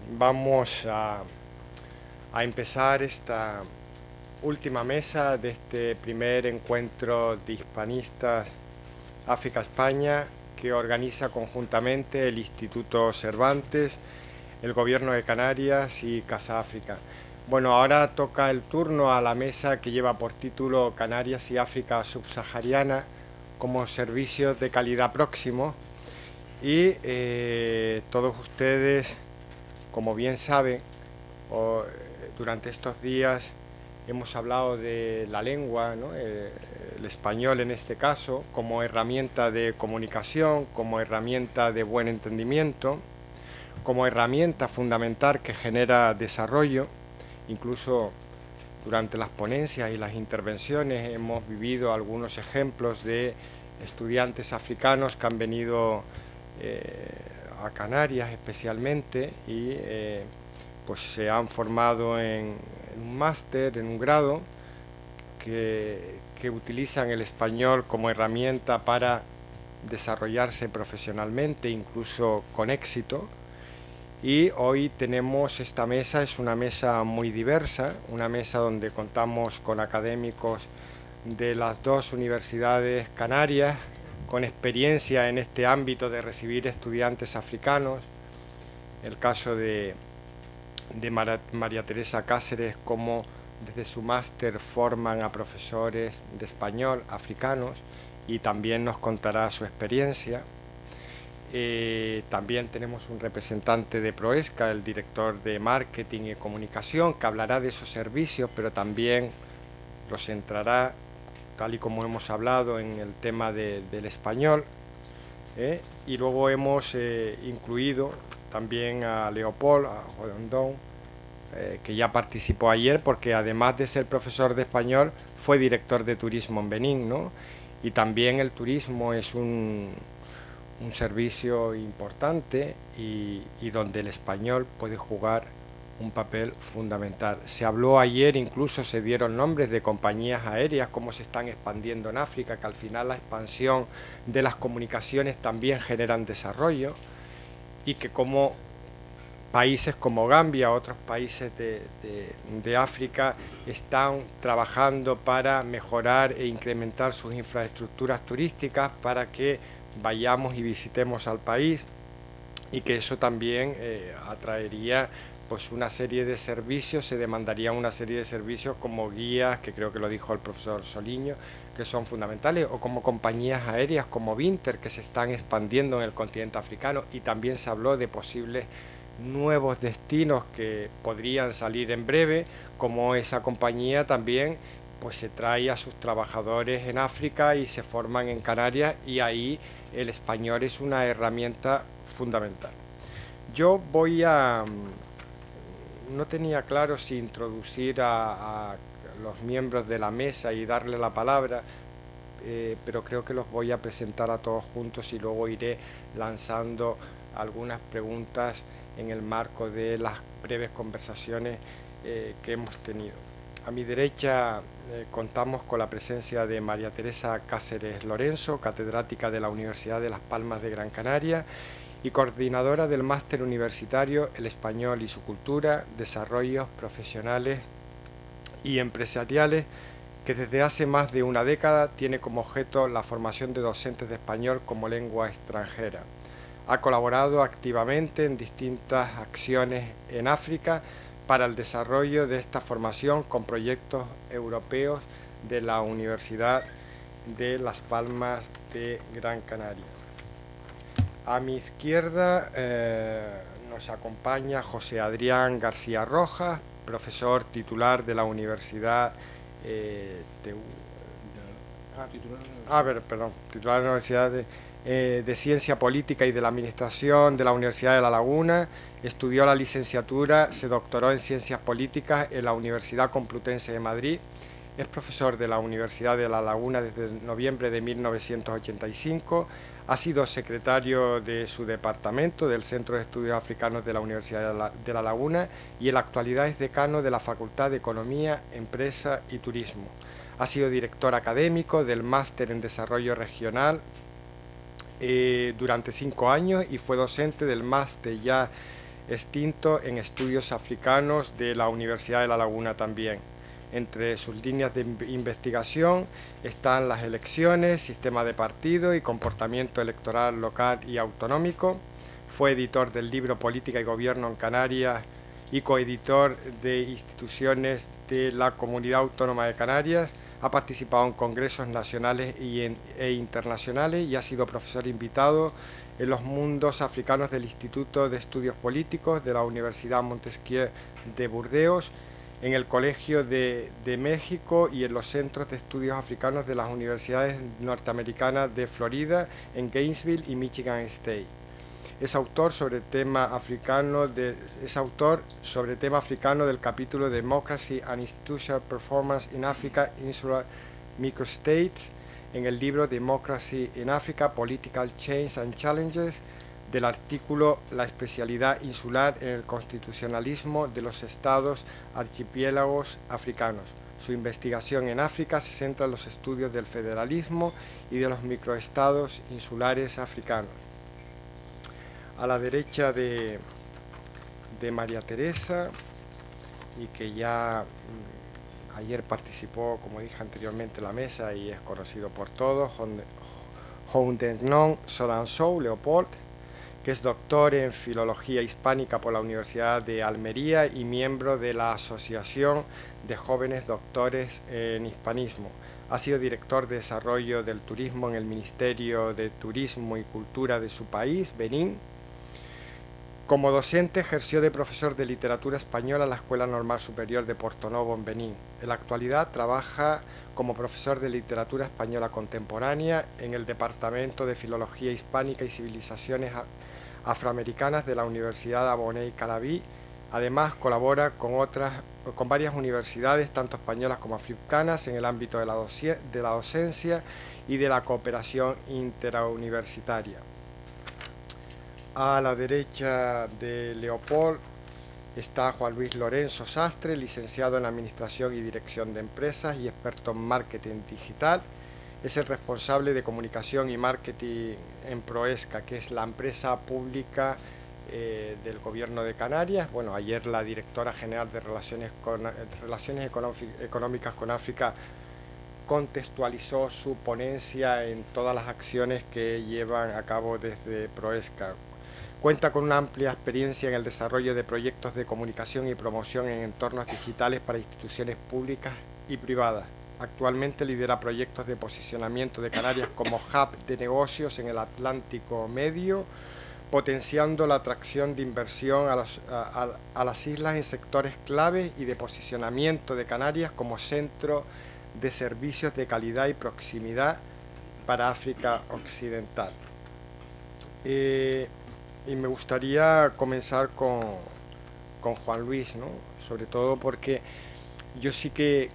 Vamos a empezar esta última mesa de este primer encuentro de hispanistas África-España que organiza conjuntamente el Instituto Cervantes, el Gobierno de Canarias y Casa África. Bueno, ahora toca el turno a la mesa que lleva por título Canarias y África subsahariana como servicios de calidad próximos y todos ustedes, como bien saben, durante estos días hemos hablado de la lengua, ¿no? El español en este caso, como herramienta de comunicación, como herramienta de buen entendimiento, como herramienta fundamental que genera desarrollo. Incluso durante las ponencias y las intervenciones hemos vivido algunos ejemplos de estudiantes africanos que han venido a Canarias especialmente y pues se han formado en un máster, en un grado que utilizan el español como herramienta para desarrollarse profesionalmente, incluso con éxito. Y hoy tenemos esta mesa, es una mesa muy diversa, una mesa donde contamos con académicos de las dos universidades canarias, con experiencia en este ámbito de recibir estudiantes africanos. El caso de María Teresa Cáceres, como desde su máster forman a profesores de español africanos, y también nos contará su experiencia. También tenemos un representante de Proesca, el director de marketing y comunicación, que hablará de esos servicios, pero también los centrará, tal y como hemos hablado, en el tema del español. Y luego hemos incluido también a Leopold, a Rodondón, que ya participó ayer, porque además de ser profesor de español, fue director de turismo en Benín, ¿no? Y también el turismo es un servicio importante y donde el español puede jugar un papel fundamental. Se habló ayer, incluso se dieron nombres de compañías aéreas, cómo se están expandiendo en África, que al final la expansión de las comunicaciones también generan desarrollo, y que como países como Gambia, otros países de África, están trabajando para mejorar e incrementar sus infraestructuras turísticas para que vayamos y visitemos al país, y que eso también atraería pues una serie de servicios, se demandaría una serie de servicios como guías, que creo que lo dijo el profesor Soliño, que son fundamentales, o como compañías aéreas como Vinter, que se están expandiendo en el continente africano, y también se habló de posibles nuevos destinos que podrían salir en breve, como esa compañía también pues se trae a sus trabajadores en África y se forman en Canarias, y ahí el español es una herramienta fundamental. Yo voy a... No tenía claro si introducir a los miembros de la mesa y darle la palabra, pero creo que los voy a presentar a todos juntos y luego iré lanzando algunas preguntas en el marco de las breves conversaciones que hemos tenido. A mi derecha contamos con la presencia de María Teresa Cáceres Lorenzo, catedrática de la Universidad de Las Palmas de Gran Canaria y coordinadora del máster universitario El Español y su Cultura, Desarrollos Profesionales y Empresariales, que desde hace más de una década tiene como objeto la formación de docentes de español como lengua extranjera. Ha colaborado activamente en distintas acciones en África para el desarrollo de esta formación con proyectos europeos de la Universidad de Las Palmas de Gran Canaria. A mi izquierda nos acompaña José Adrián García Rojas, profesor titular de la Universidad titular de la Universidad de Ciencia Política y de la Administración de la Universidad de La Laguna. Estudió la licenciatura, se doctoró en Ciencias Políticas en la Universidad Complutense de Madrid. Es profesor de la Universidad de La Laguna desde noviembre de 1985. Ha sido secretario de su departamento del Centro de Estudios Africanos de la Universidad de La Laguna, y en la actualidad es decano de la Facultad de Economía, Empresa y Turismo. Ha sido director académico del Máster en Desarrollo Regional durante 5 años, y fue docente del máster ya extinto en estudios africanos de la Universidad de La Laguna también. Entre sus líneas de investigación están las elecciones, sistema de partido y comportamiento electoral local y autonómico. Fue editor del libro Política y Gobierno en Canarias y coeditor de instituciones de la Comunidad Autónoma de Canarias. Ha participado en congresos nacionales e internacionales y ha sido profesor invitado en los mundos africanos del Instituto de Estudios Políticos de la Universidad Montesquieu de Burdeos, en el Colegio de México y en los Centros de Estudios Africanos de las Universidades Norteamericanas de Florida, en Gainesville y Michigan State. Es autor sobre tema africano del capítulo Democracy and Institutional Performance in Africa, Insular Microstates, en el libro Democracy in Africa, Political Change and Challenges, del artículo La especialidad insular en el constitucionalismo de los estados archipiélagos africanos. Su investigación en África se centra en los estudios del federalismo y de los microestados insulares africanos. A la derecha de María Teresa, y que ya ayer participó, como dije anteriormente, en la mesa y es conocido por todos, Houndengnon Sodansou Leopold, que es doctor en Filología Hispánica por la Universidad de Almería y miembro de la Asociación de Jóvenes Doctores en Hispanismo. Ha sido director de Desarrollo del Turismo en el Ministerio de Turismo y Cultura de su país, Benín. Como docente ejerció de profesor de literatura española en la Escuela Normal Superior de Porto-Novo, en Benín. En la actualidad trabaja como profesor de literatura española contemporánea en el Departamento de Filología Hispánica y Civilizaciones Afroamericanas de la Universidad Aboney Calaví. Además colabora con varias universidades, tanto españolas como africanas, en el ámbito de la docencia y de la cooperación interuniversitaria. A la derecha de Leopold está Juan Luis Lorenzo Sastre, licenciado en Administración y Dirección de Empresas y experto en Marketing Digital. Es el responsable de Comunicación y Marketing en Proesca, que es la empresa pública del Gobierno de Canarias. Bueno, ayer la directora general de Relaciones Económicas con África contextualizó su ponencia en todas las acciones que llevan a cabo desde Proesca. Cuenta con una amplia experiencia en el desarrollo de proyectos de comunicación y promoción en entornos digitales para instituciones públicas y privadas. Actualmente lidera proyectos de posicionamiento de Canarias como hub de negocios en el Atlántico Medio, potenciando la atracción de inversión a las islas en sectores clave y de posicionamiento de Canarias como centro de servicios de calidad y proximidad para África Occidental. Y me gustaría comenzar con Juan Luis, ¿no? Sobre todo porque yo sí que,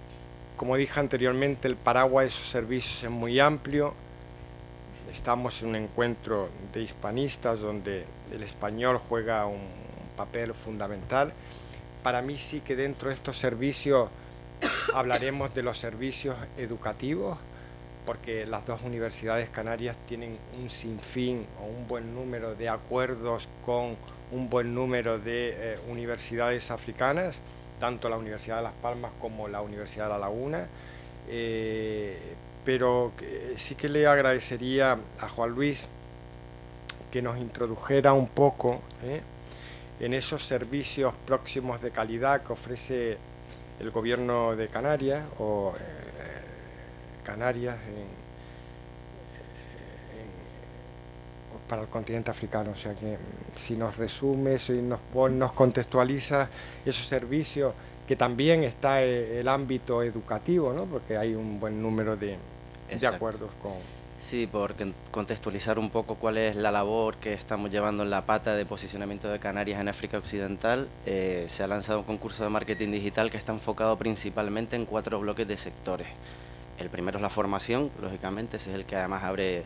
como dije anteriormente, el paraguas de sus servicios es muy amplio. Estamos en un encuentro de hispanistas donde el español juega un papel fundamental. Para mí sí que dentro de estos servicios hablaremos de los servicios educativos, porque las dos universidades canarias tienen un sinfín o un buen número de acuerdos con un buen número de universidades africanas, tanto la Universidad de Las Palmas como la Universidad de La Laguna, pero sí que le agradecería a Juan Luis que nos introdujera un poco en esos servicios próximos de calidad que ofrece el Gobierno de Canarias o Canarias para el continente africano. O sea que si nos resumes y nos contextualiza esos servicios, que también está el ámbito educativo, ¿no? Porque hay un buen número de acuerdos con... Sí, por contextualizar un poco cuál es la labor que estamos llevando en la pata de posicionamiento de Canarias en África Occidental. Se ha lanzado un concurso de marketing digital que está enfocado principalmente en 4 bloques de sectores. El primero es la formación, lógicamente, ese es el que además abre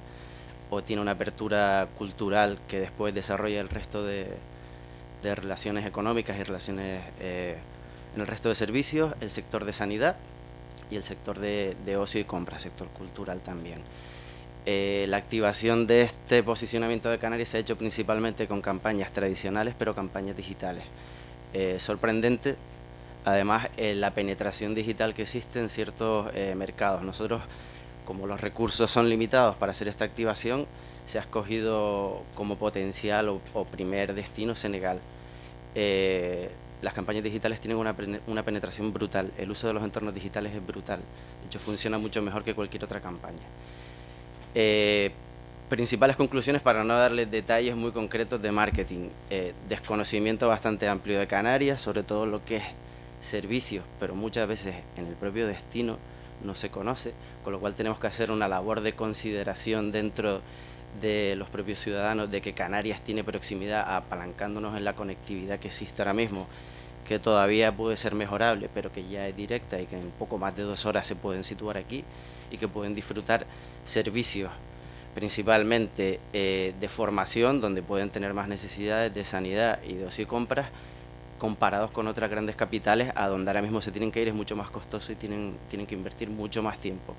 o tiene una apertura cultural que después desarrolla el resto de relaciones económicas y relaciones en el resto de servicios, el sector de sanidad y el sector de ocio y compra, sector cultural también. La activación de este posicionamiento de Canarias se ha hecho principalmente con campañas tradicionales, pero campañas digitales. Sorprendente, además, la penetración digital que existe en ciertos mercados. Nosotros, como los recursos son limitados para hacer esta activación, se ha escogido como potencial o primer destino Senegal. Las campañas digitales tienen una penetración brutal. El uso de los entornos digitales es brutal. De hecho, funciona mucho mejor que cualquier otra campaña. Principales conclusiones, para no darles detalles muy concretos de marketing. Desconocimiento bastante amplio de Canarias, sobre todo lo que es servicios, pero muchas veces en el propio destino no se conoce, con lo cual tenemos que hacer una labor de consideración dentro de los propios ciudadanos de que Canarias tiene proximidad, apalancándonos en la conectividad que existe ahora mismo, que todavía puede ser mejorable, pero que ya es directa y que en poco más de 2 horas se pueden situar aquí y que pueden disfrutar servicios principalmente de formación, donde pueden tener más necesidades de sanidad y de ocio y compras, comparados con otras grandes capitales, a donde ahora mismo se tienen que ir, es mucho más costoso y tienen que invertir mucho más tiempo.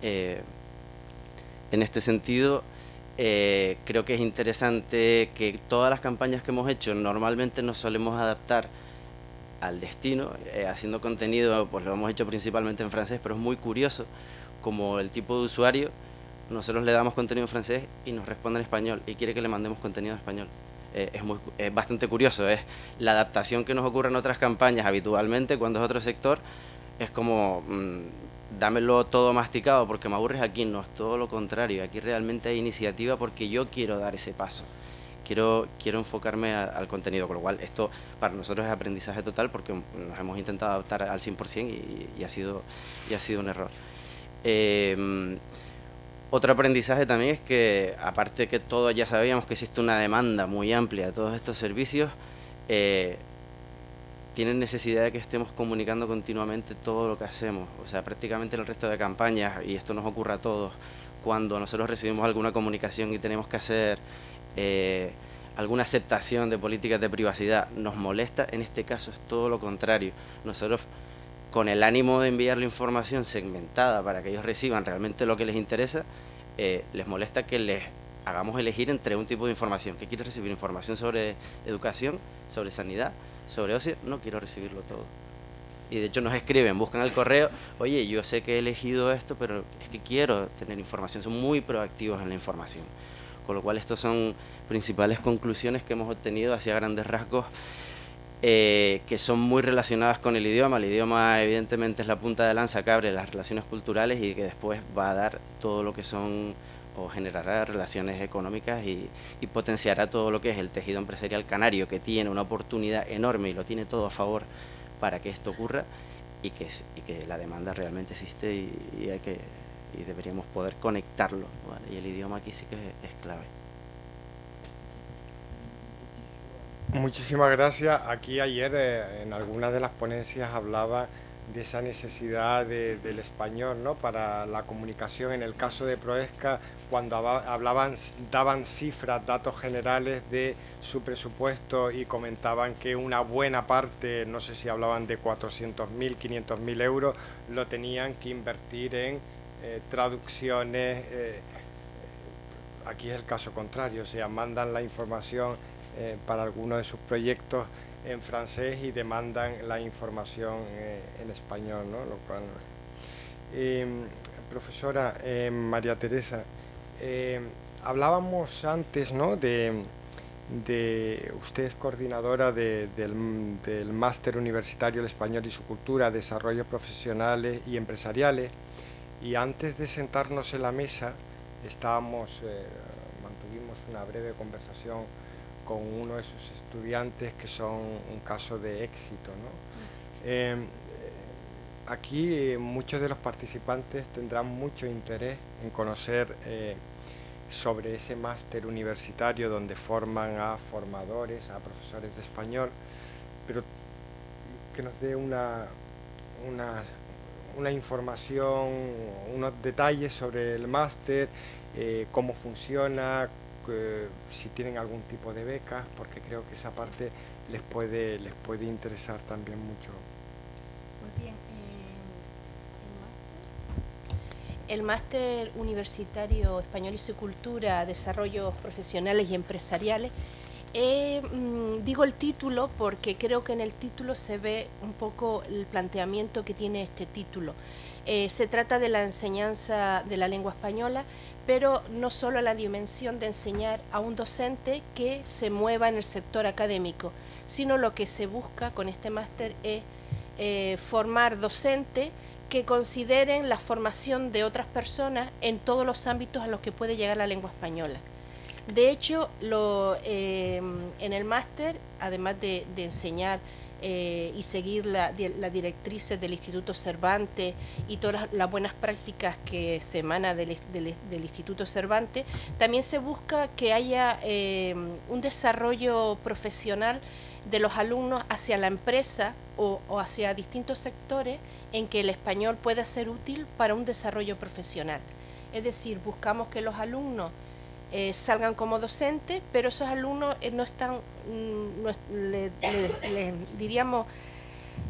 En este sentido, creo que es interesante que todas las campañas que hemos hecho normalmente nos solemos adaptar al destino, haciendo contenido, pues lo hemos hecho principalmente en francés, pero es muy curioso como el tipo de usuario, nosotros le damos contenido en francés y nos responde en español y quiere que le mandemos contenido en español. Es bastante curioso, es la adaptación que nos ocurre en otras campañas habitualmente cuando es otro sector, es como dámelo todo masticado porque me aburres. Aquí no, es todo lo contrario, aquí realmente hay iniciativa porque yo quiero dar ese paso. Quiero enfocarme al contenido, con lo cual esto para nosotros es aprendizaje total porque nos hemos intentado adaptar al 100% y ha sido un error. Otro aprendizaje también es que, aparte de que todos ya sabíamos que existe una demanda muy amplia de todos estos servicios, tienen necesidad de que estemos comunicando continuamente todo lo que hacemos. O sea, prácticamente en el resto de campañas, y esto nos ocurre a todos, cuando nosotros recibimos alguna comunicación y tenemos que hacer alguna aceptación de políticas de privacidad, nos molesta. En este caso es todo lo contrario. Nosotros, con el ánimo de enviar la información segmentada para que ellos reciban realmente lo que les interesa, les molesta que les hagamos elegir entre un tipo de información. ¿Qué quieres recibir? Información sobre educación, sobre sanidad, sobre ocio. No quiero recibirlo todo. Y de hecho nos escriben, buscan el correo, oye, yo sé que he elegido esto, pero es que quiero tener información. Son muy proactivos en la información. Con lo cual, estas son principales conclusiones que hemos obtenido hacia grandes rasgos, que son muy relacionadas con el idioma. El idioma evidentemente es la punta de lanza que abre las relaciones culturales y que después va a dar todo lo que son o generará relaciones económicas y potenciará todo lo que es el tejido empresarial canario, que tiene una oportunidad enorme y lo tiene todo a favor para que esto ocurra y que la demanda realmente existe y deberíamos poder conectarlo, ¿vale? Y el idioma aquí sí que es clave. Muchísimas gracias. Aquí ayer en algunas de las ponencias hablaba de esa necesidad del español, ¿no?, para la comunicación. En el caso de Proesca, cuando daban cifras, datos generales de su presupuesto y comentaban que una buena parte, no sé si hablaban de 400.000, 500.000 euros, lo tenían que invertir en traducciones. Aquí es el caso contrario, o sea, mandan la información para alguno de sus proyectos en francés y demandan la información en español, ¿no? Lo cual, profesora María Teresa, hablábamos antes, ¿no?, de usted es coordinadora del Máster Universitario El Español y su Cultura, Desarrollos Profesionales y Empresariales, y antes de sentarnos en la mesa mantuvimos una breve conversación con uno de sus estudiantes que son un caso de éxito, ¿no? Aquí muchos de los participantes tendrán mucho interés en conocer sobre ese máster universitario donde forman a formadores, a profesores de español, pero que nos dé una información, unos detalles sobre el máster, cómo funciona, si tienen algún tipo de becas, porque creo que esa parte les puede interesar también mucho. Pues bien, El Máster Universitario Español y su Cultura, Desarrollos Profesionales y Empresariales. Digo el título porque creo que en el título se ve un poco el planteamiento que tiene este título. Se trata de la enseñanza de la lengua española, pero no solo la dimensión de enseñar a un docente que se mueva en el sector académico, sino lo que se busca con este máster es formar docentes que consideren la formación de otras personas en todos los ámbitos a los que puede llegar la lengua española. De hecho, en el máster, además de enseñar y seguir las directrices del Instituto Cervantes y todas las buenas prácticas que se emanan del Instituto Cervantes, también se busca que haya un desarrollo profesional de los alumnos hacia la empresa o hacia distintos sectores en que el español pueda ser útil para un desarrollo profesional. Es decir, buscamos que los alumnos salgan como docentes, pero esos alumnos no están, diríamos,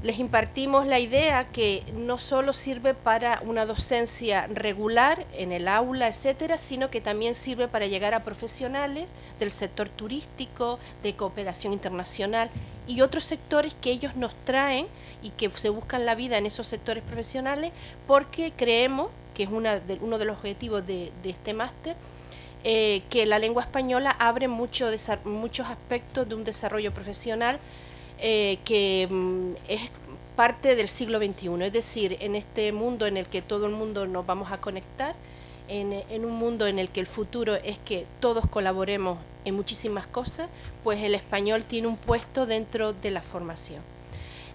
les impartimos la idea que no solo sirve para una docencia regular en el aula, etcétera, sino que también sirve para llegar a profesionales del sector turístico, de cooperación internacional y otros sectores que ellos nos traen y que se buscan la vida en esos sectores profesionales, porque creemos que es uno de los objetivos de este máster, que la lengua española abre muchos aspectos de un desarrollo profesional que es parte del siglo XXI, es decir, en este mundo en el que todo el mundo nos vamos a conectar, en un mundo en el que el futuro es que todos colaboremos en muchísimas cosas, pues el español tiene un puesto dentro de la formación.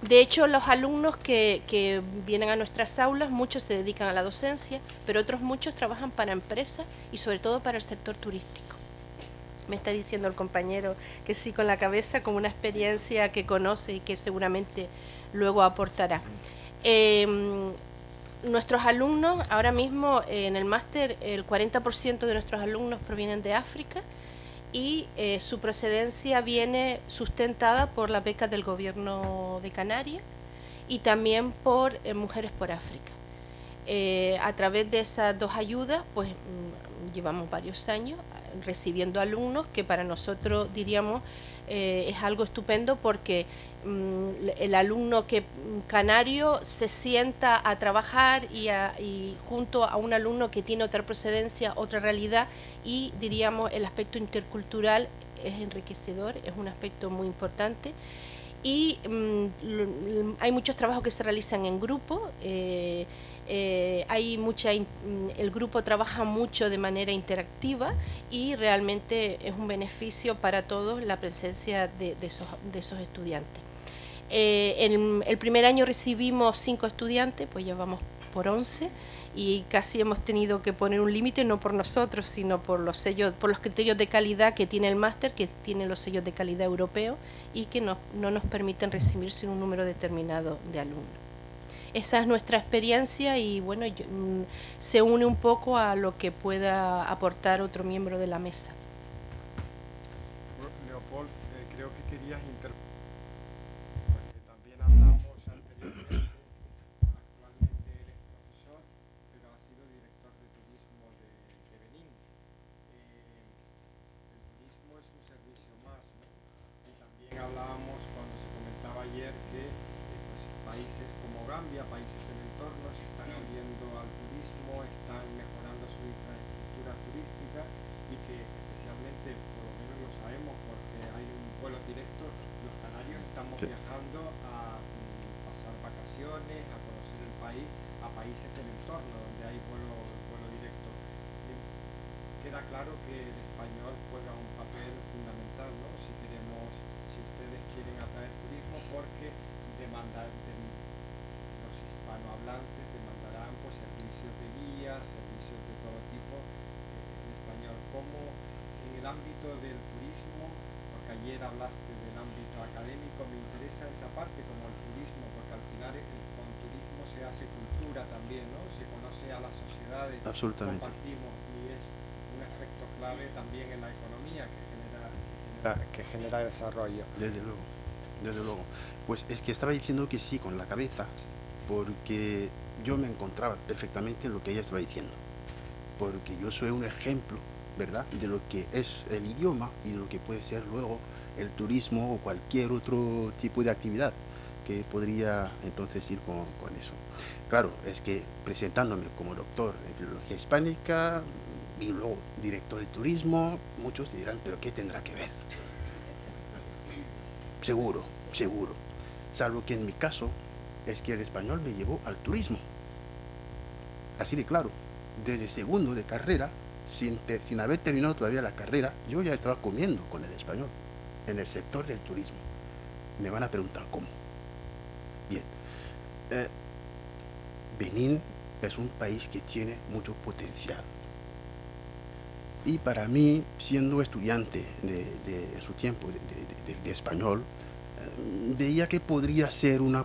De hecho, los alumnos que vienen a nuestras aulas, muchos se dedican a la docencia, pero otros muchos trabajan para empresas y sobre todo para el sector turístico. Me está diciendo el compañero que sí con la cabeza, con una experiencia que conoce y que seguramente luego aportará. Nuestros alumnos, ahora mismo en el máster, el 40% de nuestros alumnos provienen de África y su procedencia viene sustentada por las becas del gobierno de Canarias y también por Mujeres por África. A través de esas dos ayudas, pues llevamos varios años recibiendo alumnos que para nosotros diríamos es algo estupendo porque el alumno canario se sienta a trabajar y junto a un alumno que tiene otra procedencia, otra realidad, y diríamos el aspecto intercultural es enriquecedor, es un aspecto muy importante. Y hay muchos trabajos que se realizan en grupo, el grupo trabaja mucho de manera interactiva y realmente es un beneficio para todos la presencia de esos estudiantes. El primer año recibimos 5 estudiantes, pues ya vamos por 11 y casi hemos tenido que poner un límite, no por nosotros, sino por los criterios de calidad que tiene el máster, que tiene los sellos de calidad europeos y que no nos permiten recibir sin un número determinado de alumnos. Esa es nuestra experiencia y bueno, se une un poco a lo que pueda aportar otro miembro de la mesa. Leopold, creo que querías porque también hablamos anteriormente, actualmente eres profesor, pero has sido director de turismo de Benín. El turismo es un servicio más, ¿no? Y también hablábamos cuando se comentaba ayer que pues, países como Gambia, países del entorno, se están abriendo al turismo, están mejorando su infraestructura turística y que especialmente, por lo menos lo sabemos porque hay un vuelo directo, los canarios estamos viajando a pasar vacaciones, a conocer el país, a países del entorno donde hay vuelo directo. Queda claro que el español juega un papel fundamental, ¿no? Si ustedes quieren atraer turismo, porque los hispanohablantes demandarán pues servicios de guía, servicios de todo tipo en español. Como en el ámbito del turismo, porque ayer hablaste del ámbito académico, me interesa esa parte como el turismo, porque al final con turismo se hace cultura también, ¿no? Se conoce a las sociedades, compartimos y es un aspecto clave también en la economía que genera desarrollo. Desde luego. Pues es que estaba diciendo que sí con la cabeza, porque yo me encontraba perfectamente en lo que ella estaba diciendo, porque yo soy un ejemplo, ¿verdad?, de lo que es el idioma y de lo que puede ser luego el turismo o cualquier otro tipo de actividad que podría entonces ir con eso. Claro, es que presentándome como doctor en filología hispánica y luego director de turismo, muchos dirán, pero ¿qué tendrá que ver? Seguro, seguro. Salvo que en mi caso es que el español me llevó al turismo. Así de claro, desde segundo de carrera, sin haber terminado todavía la carrera, yo ya estaba comiendo con el español en el sector del turismo. Me van a preguntar cómo. Bien, Benín es un país que tiene mucho potencial. Y para mí, siendo estudiante en su tiempo de español, veía que podría ser una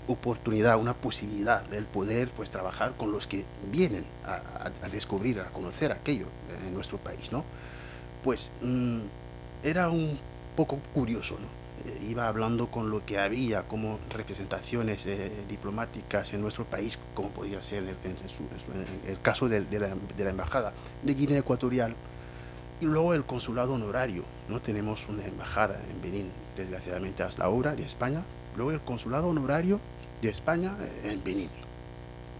oportunidad, una posibilidad del poder pues trabajar con los que vienen a descubrir, a conocer aquello en nuestro país, ¿no? Pues era un poco curioso, ¿no? Iba hablando con lo que había como representaciones diplomáticas en nuestro país, como podría ser en el caso de la Embajada de Guinea Ecuatorial, y luego el consulado honorario. No tenemos una embajada en Benín, desgraciadamente, hasta ahora, de España. Luego el consulado honorario de España en Benín.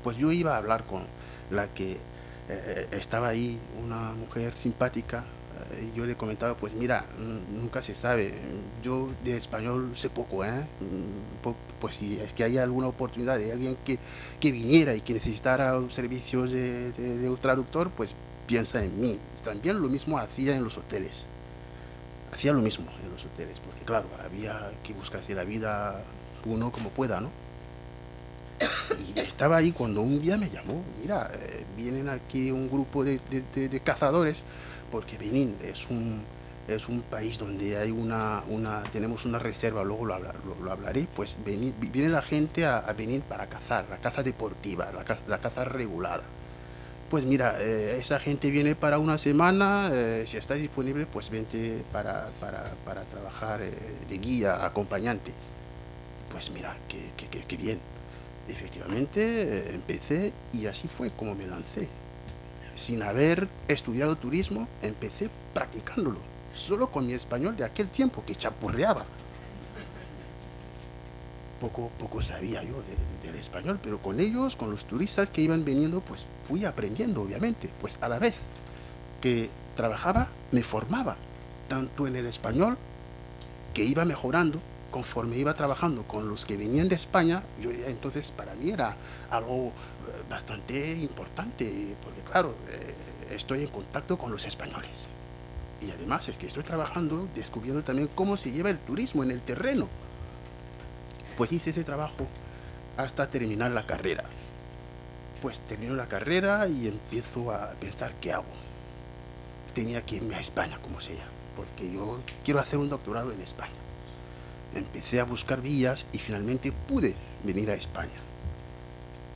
Pues yo iba a hablar con la que estaba ahí, una mujer simpática, y yo le comentaba, pues mira, nunca se sabe, yo de español sé poco, pues si es que hay alguna oportunidad de alguien que viniera y que necesitara servicios de un traductor, pues piensa en mí. También lo mismo hacía en los hoteles. Hacía lo mismo en los hoteles, porque claro, había que buscarse la vida uno como pueda, ¿no? Y estaba ahí cuando un día me llamó, mira, vienen aquí un grupo de cazadores, porque Benín es un país donde hay tenemos una reserva, luego lo hablaré, pues viene la gente a Benín para cazar, la caza deportiva, la caza regulada. Pues mira, esa gente viene para una semana, si está disponible, pues vente para trabajar de guía, acompañante. Pues mira, qué bien. Efectivamente, empecé y así fue como me lancé. Sin haber estudiado turismo, empecé practicándolo, solo con mi español de aquel tiempo que chapurreaba. Poco sabía yo del español, pero con ellos, con los turistas que iban viniendo, pues fui aprendiendo, obviamente. Pues a la vez que trabajaba, me formaba, tanto en el español, que iba mejorando, conforme iba trabajando con los que venían de España. Yo ya entonces para mí era algo bastante importante, porque claro, estoy en contacto con los españoles. Y además es que estoy trabajando, descubriendo también cómo se lleva el turismo en el terreno. Pues hice ese trabajo hasta terminar la carrera. Pues termino la carrera y empiezo a pensar qué hago. Tenía que irme a España, como sea, porque yo quiero hacer un doctorado en España. Empecé a buscar vías y finalmente pude venir a España.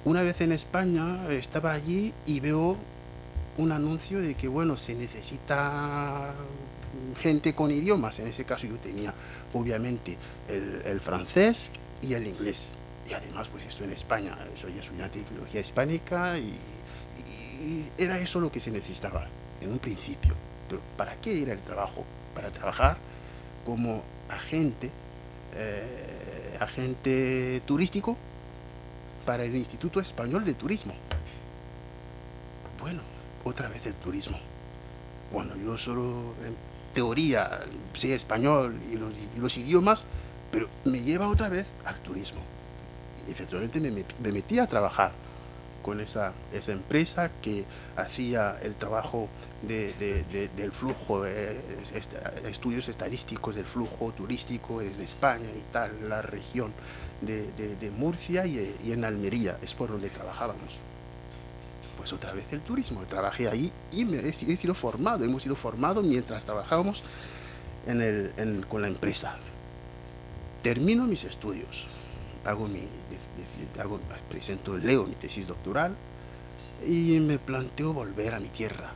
Una vez en España estaba allí y veo un anuncio de que, bueno, se necesita gente con idiomas. En ese caso yo tenía obviamente el francés y el inglés. Y además pues estoy en España, soy estudiante de filología hispánica y era eso lo que se necesitaba en un principio. Pero ¿para qué era el trabajo? Para trabajar como agente turístico para el Instituto Español de Turismo. Bueno, otra vez el turismo. Cuando yo solo en teoría sé español y los idiomas, pero me lleva otra vez al turismo. Y efectivamente me metí a trabajar con esa empresa que hacía el trabajo del flujo, estudios estadísticos del flujo turístico en España y tal, en la región de Murcia y en Almería, es por donde trabajábamos. Pues otra vez el turismo, trabajé ahí y hemos sido formados mientras trabajábamos con la empresa. Termino mis estudios, leo mi tesis doctoral y me planteo volver a mi tierra,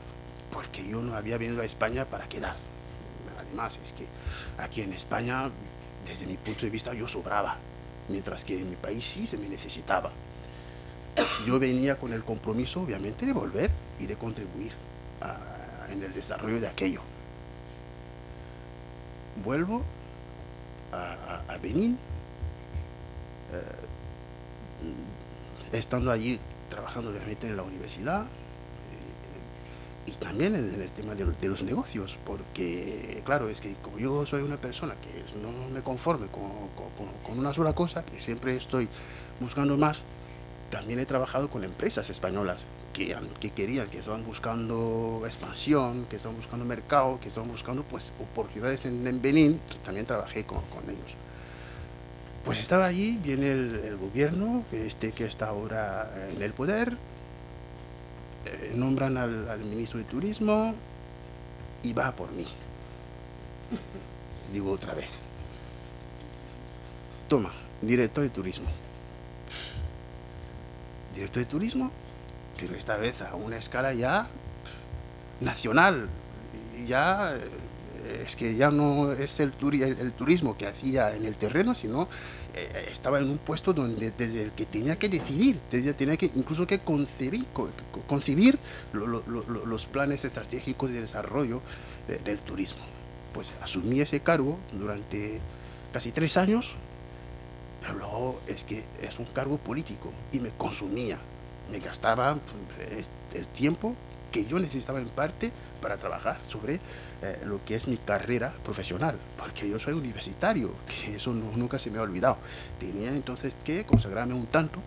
porque yo no había venido a España para quedar. Además, es que aquí en España, desde mi punto de vista, yo sobraba, mientras que en mi país sí se me necesitaba. yo venía con el compromiso, obviamente, de volver y de contribuir en el desarrollo de aquello. Vuelvo a Benín, estando allí trabajando obviamente en la universidad y también en el tema de los negocios, porque claro, es que como yo soy una persona que no me conforme con una sola cosa, que siempre estoy buscando más, también he trabajado con empresas españolas que querían, que estaban buscando expansión, que estaban buscando mercado, que estaban buscando pues oportunidades en Benín. También trabajé con ellos. Pues estaba allí, viene el gobierno que está ahora en el poder, nombran al ministro de Turismo y va por mí. Digo otra vez, toma, director de turismo. Director de turismo, pero esta vez a una escala ya nacional. Ya es que ya no es el turismo que hacía en el terreno, sino estaba en un puesto donde desde el que tenía que decidir, tenía que incluso que concebir los planes estratégicos de desarrollo del turismo. Pues asumí ese cargo durante casi 3 años, pero luego es que es un cargo político y me consumía, me gastaba el tiempo que yo necesitaba en parte para trabajar sobre lo que es mi carrera profesional, porque yo soy universitario, que eso nunca se me ha olvidado. Tenía entonces que consagrarme un tanto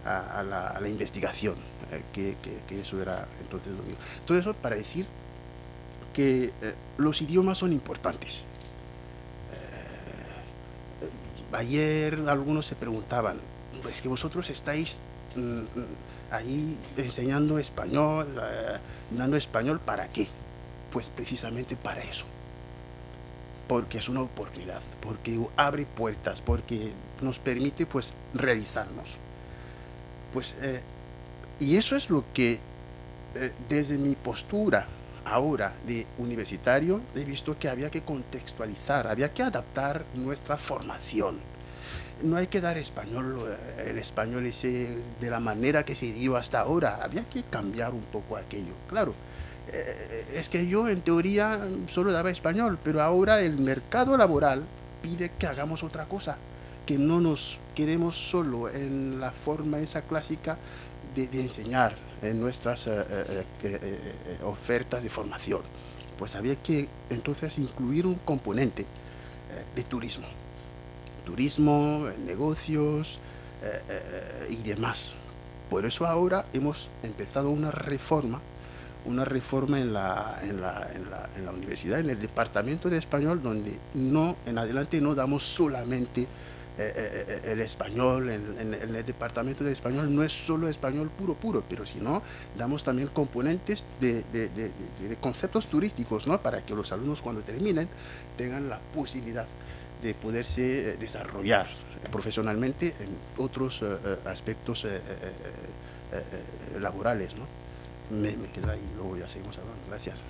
a la investigación, que eso era entonces lo mío. Todo eso para decir que los idiomas son importantes. Ayer algunos se preguntaban, es que vosotros estáis ahí enseñando español, dando español, ¿para qué? Pues precisamente para eso, porque es una oportunidad, porque abre puertas, porque nos permite pues realizarnos. Pues, y eso es lo que desde mi postura ahora de universitario he visto que había que contextualizar, había que adaptar nuestra formación. No hay que dar español, el español ese de la manera que se dio hasta ahora, había que cambiar un poco aquello. Claro, es que yo en teoría solo daba español, pero ahora el mercado laboral pide que hagamos otra cosa, que no nos quedemos solo en la forma esa clásica de enseñar en nuestras ofertas de formación. Pues había que entonces incluir un componente de turismo, negocios y demás. Por eso ahora hemos empezado una reforma en la universidad, en el departamento de español, donde en adelante no damos solamente el español. En el departamento de español no es solo español puro, pero sino damos también componentes de conceptos turísticos, ¿no? Para que los alumnos cuando terminen tengan la posibilidad de poderse desarrollar profesionalmente en otros aspectos laborales, ¿no? Me quedo ahí, luego ya seguimos hablando. Gracias.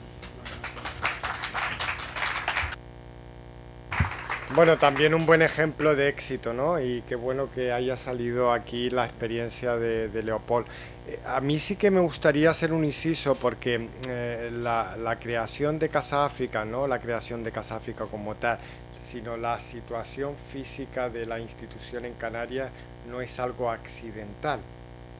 Bueno, también un buen ejemplo de éxito, ¿no? Y qué bueno que haya salido aquí la experiencia de Leopold. A mí sí que me gustaría hacer un inciso porque la creación de Casa África, no la creación de Casa África como tal, sino la situación física de la institución en Canarias no es algo accidental,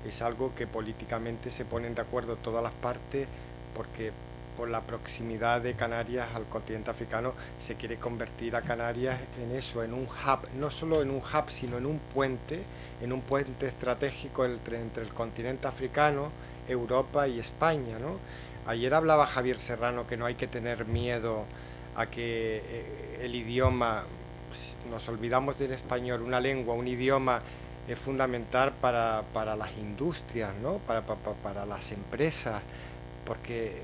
es algo que políticamente se ponen de acuerdo todas las partes porque por la proximidad de Canarias al continente africano se quiere convertir a Canarias en eso, en un hub, no solo en un hub, sino en un puente estratégico entre el continente africano, Europa y España, ¿no? Ayer hablaba Javier Serrano que no hay que tener miedo a que el idioma, nos olvidamos del español, una lengua, un idioma es fundamental para las industrias, ¿no? Para las empresas, porque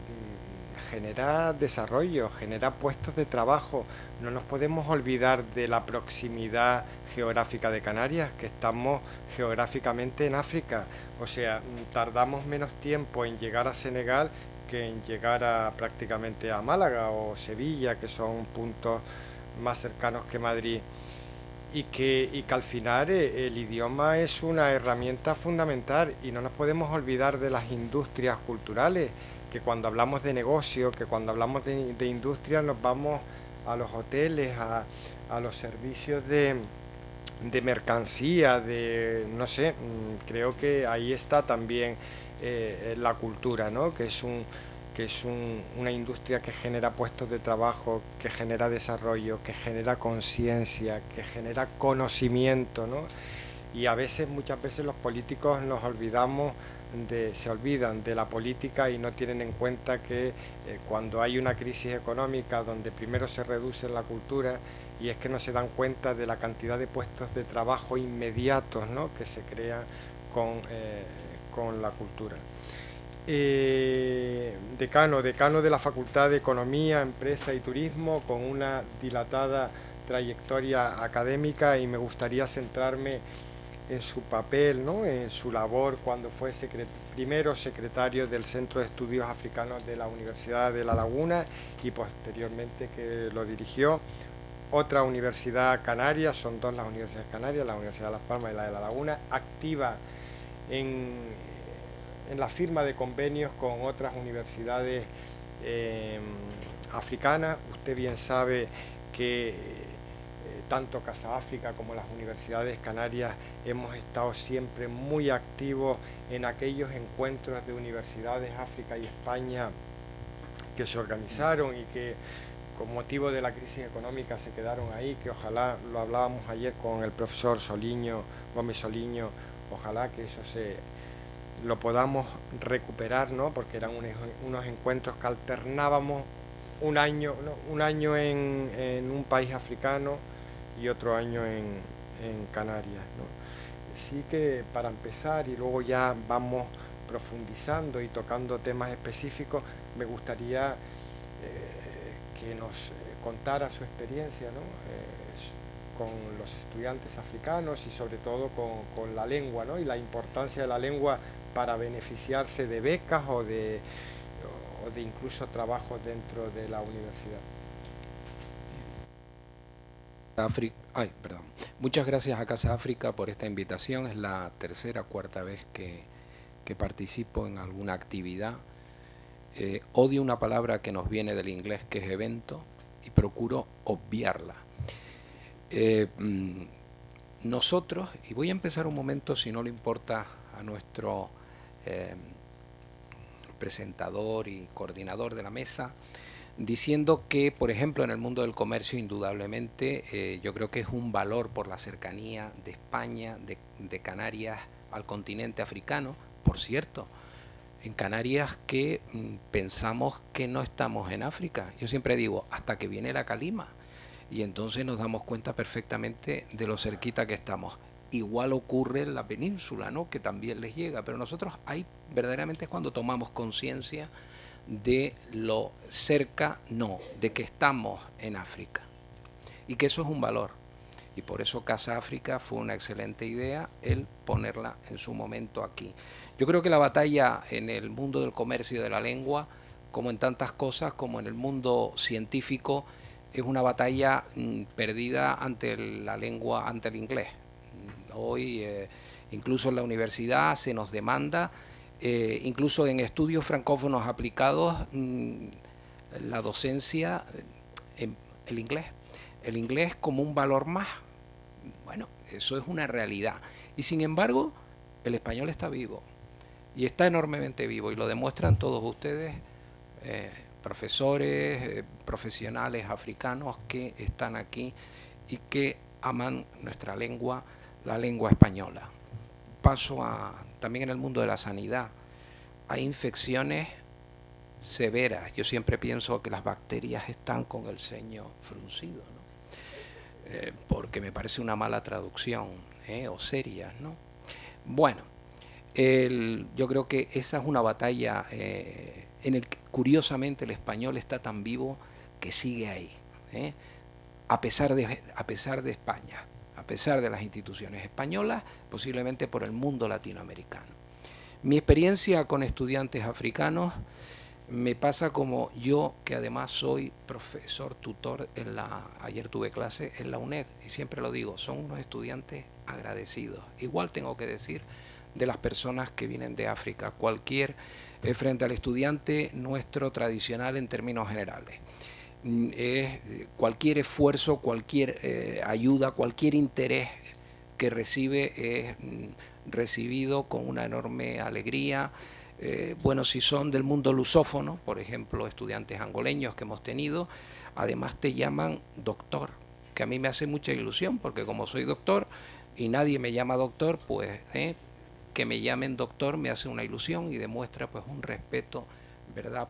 genera desarrollo, genera puestos de trabajo. No nos podemos olvidar de la proximidad geográfica de Canarias, que estamos geográficamente en África. O sea, tardamos menos tiempo en llegar a Senegal que en llegar prácticamente a Málaga o Sevilla, que son puntos más cercanos que Madrid. que al final el idioma es una herramienta fundamental y no nos podemos olvidar de las industrias culturales, que cuando hablamos de negocio, que cuando hablamos de industria nos vamos a los hoteles, a los servicios de mercancía, no sé, creo que ahí está también la cultura, ¿no? Que es una industria que genera puestos de trabajo, que genera desarrollo, que genera conciencia, que genera conocimiento, ¿no? Y muchas veces los políticos se olvidan de la política y no tienen en cuenta que cuando hay una crisis económica donde primero se reduce la cultura, y es que no se dan cuenta de la cantidad de puestos de trabajo inmediatos, ¿no?, que se crean con la cultura. Decano de la Facultad de Economía, Empresa y Turismo, con una dilatada trayectoria académica, y me gustaría centrarme en su papel, ¿no?, en su labor cuando fue primero secretario del Centro de Estudios Africanos de la Universidad de La Laguna y posteriormente que lo dirigió. Otra universidad canaria, son dos las universidades canarias, la Universidad de Las Palmas y la de La Laguna, activa en la firma de convenios con otras universidades africanas. Usted bien sabe que tanto Casa África como las universidades canarias hemos estado siempre muy activos en aquellos encuentros de universidades África y España que se organizaron y que con motivo de la crisis económica se quedaron ahí, que ojalá, lo hablábamos ayer con el profesor Gómez Soliño, ojalá que eso lo podamos recuperar, ¿no?, porque eran unos encuentros que alternábamos un año en un país africano y otro año en Canarias, ¿no? Así que para empezar, y luego ya vamos profundizando y tocando temas específicos, me gustaría que nos contara su experiencia, ¿no?, con los estudiantes africanos y sobre todo con la lengua, ¿no?, y la importancia de la lengua para beneficiarse de becas o de incluso trabajos dentro de la universidad. Muchas gracias a Casa África por esta invitación. Es la tercera o cuarta vez que participo en alguna actividad. Odio una palabra que nos viene del inglés, que es evento, y procuro obviarla. Nosotros, y voy a empezar un momento, si no le importa a nuestro presentador y coordinador de la mesa, diciendo que, por ejemplo, en el mundo del comercio, indudablemente, yo creo que es un valor por la cercanía de España, de Canarias al continente africano. Por cierto, en Canarias que pensamos que no estamos en África. Yo siempre digo, hasta que viene la calima, y entonces nos damos cuenta perfectamente de lo cerquita que estamos. Igual ocurre en la península, ¿no?, que también les llega, pero nosotros ahí verdaderamente es cuando tomamos conciencia de lo cerca, de que estamos en África y que eso es un valor. Y por eso Casa África fue una excelente idea el ponerla en su momento aquí. Yo creo que la batalla en el mundo del comercio y de la lengua, como en tantas cosas, como en el mundo científico, es una batalla perdida ante la lengua, ante el inglés. Hoy, incluso en la universidad se nos demanda, incluso en estudios francófonos aplicados, la docencia, el inglés como un valor más. Bueno, eso es una realidad. Y sin embargo, el español está vivo, y está enormemente vivo, y lo demuestran todos ustedes, profesores, profesionales africanos que están aquí y que aman nuestra lengua, la lengua española. Paso también en el mundo de la sanidad. Hay infecciones severas. Yo siempre pienso que las bacterias están con el ceño fruncido, ¿no? Porque me parece una mala traducción, o serias, ¿no? Bueno, yo creo que esa es una batalla en el que curiosamente el español está tan vivo que sigue ahí, a pesar de España, a pesar de las instituciones españolas, posiblemente por el mundo latinoamericano. Mi experiencia con estudiantes africanos Me pasa como yo, que además soy profesor tutor ayer tuve clase en la UNED, y siempre lo digo, son unos estudiantes agradecidos. Igual tengo que decir de las personas que vienen de África, frente al estudiante nuestro tradicional en términos generales. Cualquier esfuerzo, cualquier ayuda, cualquier interés que recibe es recibido con una enorme alegría. Bueno, si son del mundo lusófono, por ejemplo, estudiantes angoleños que hemos tenido, además te llaman doctor, que a mí me hace mucha ilusión, porque como soy doctor y nadie me llama doctor, pues que me llamen doctor me hace una ilusión y demuestra pues un respeto, ¿verdad?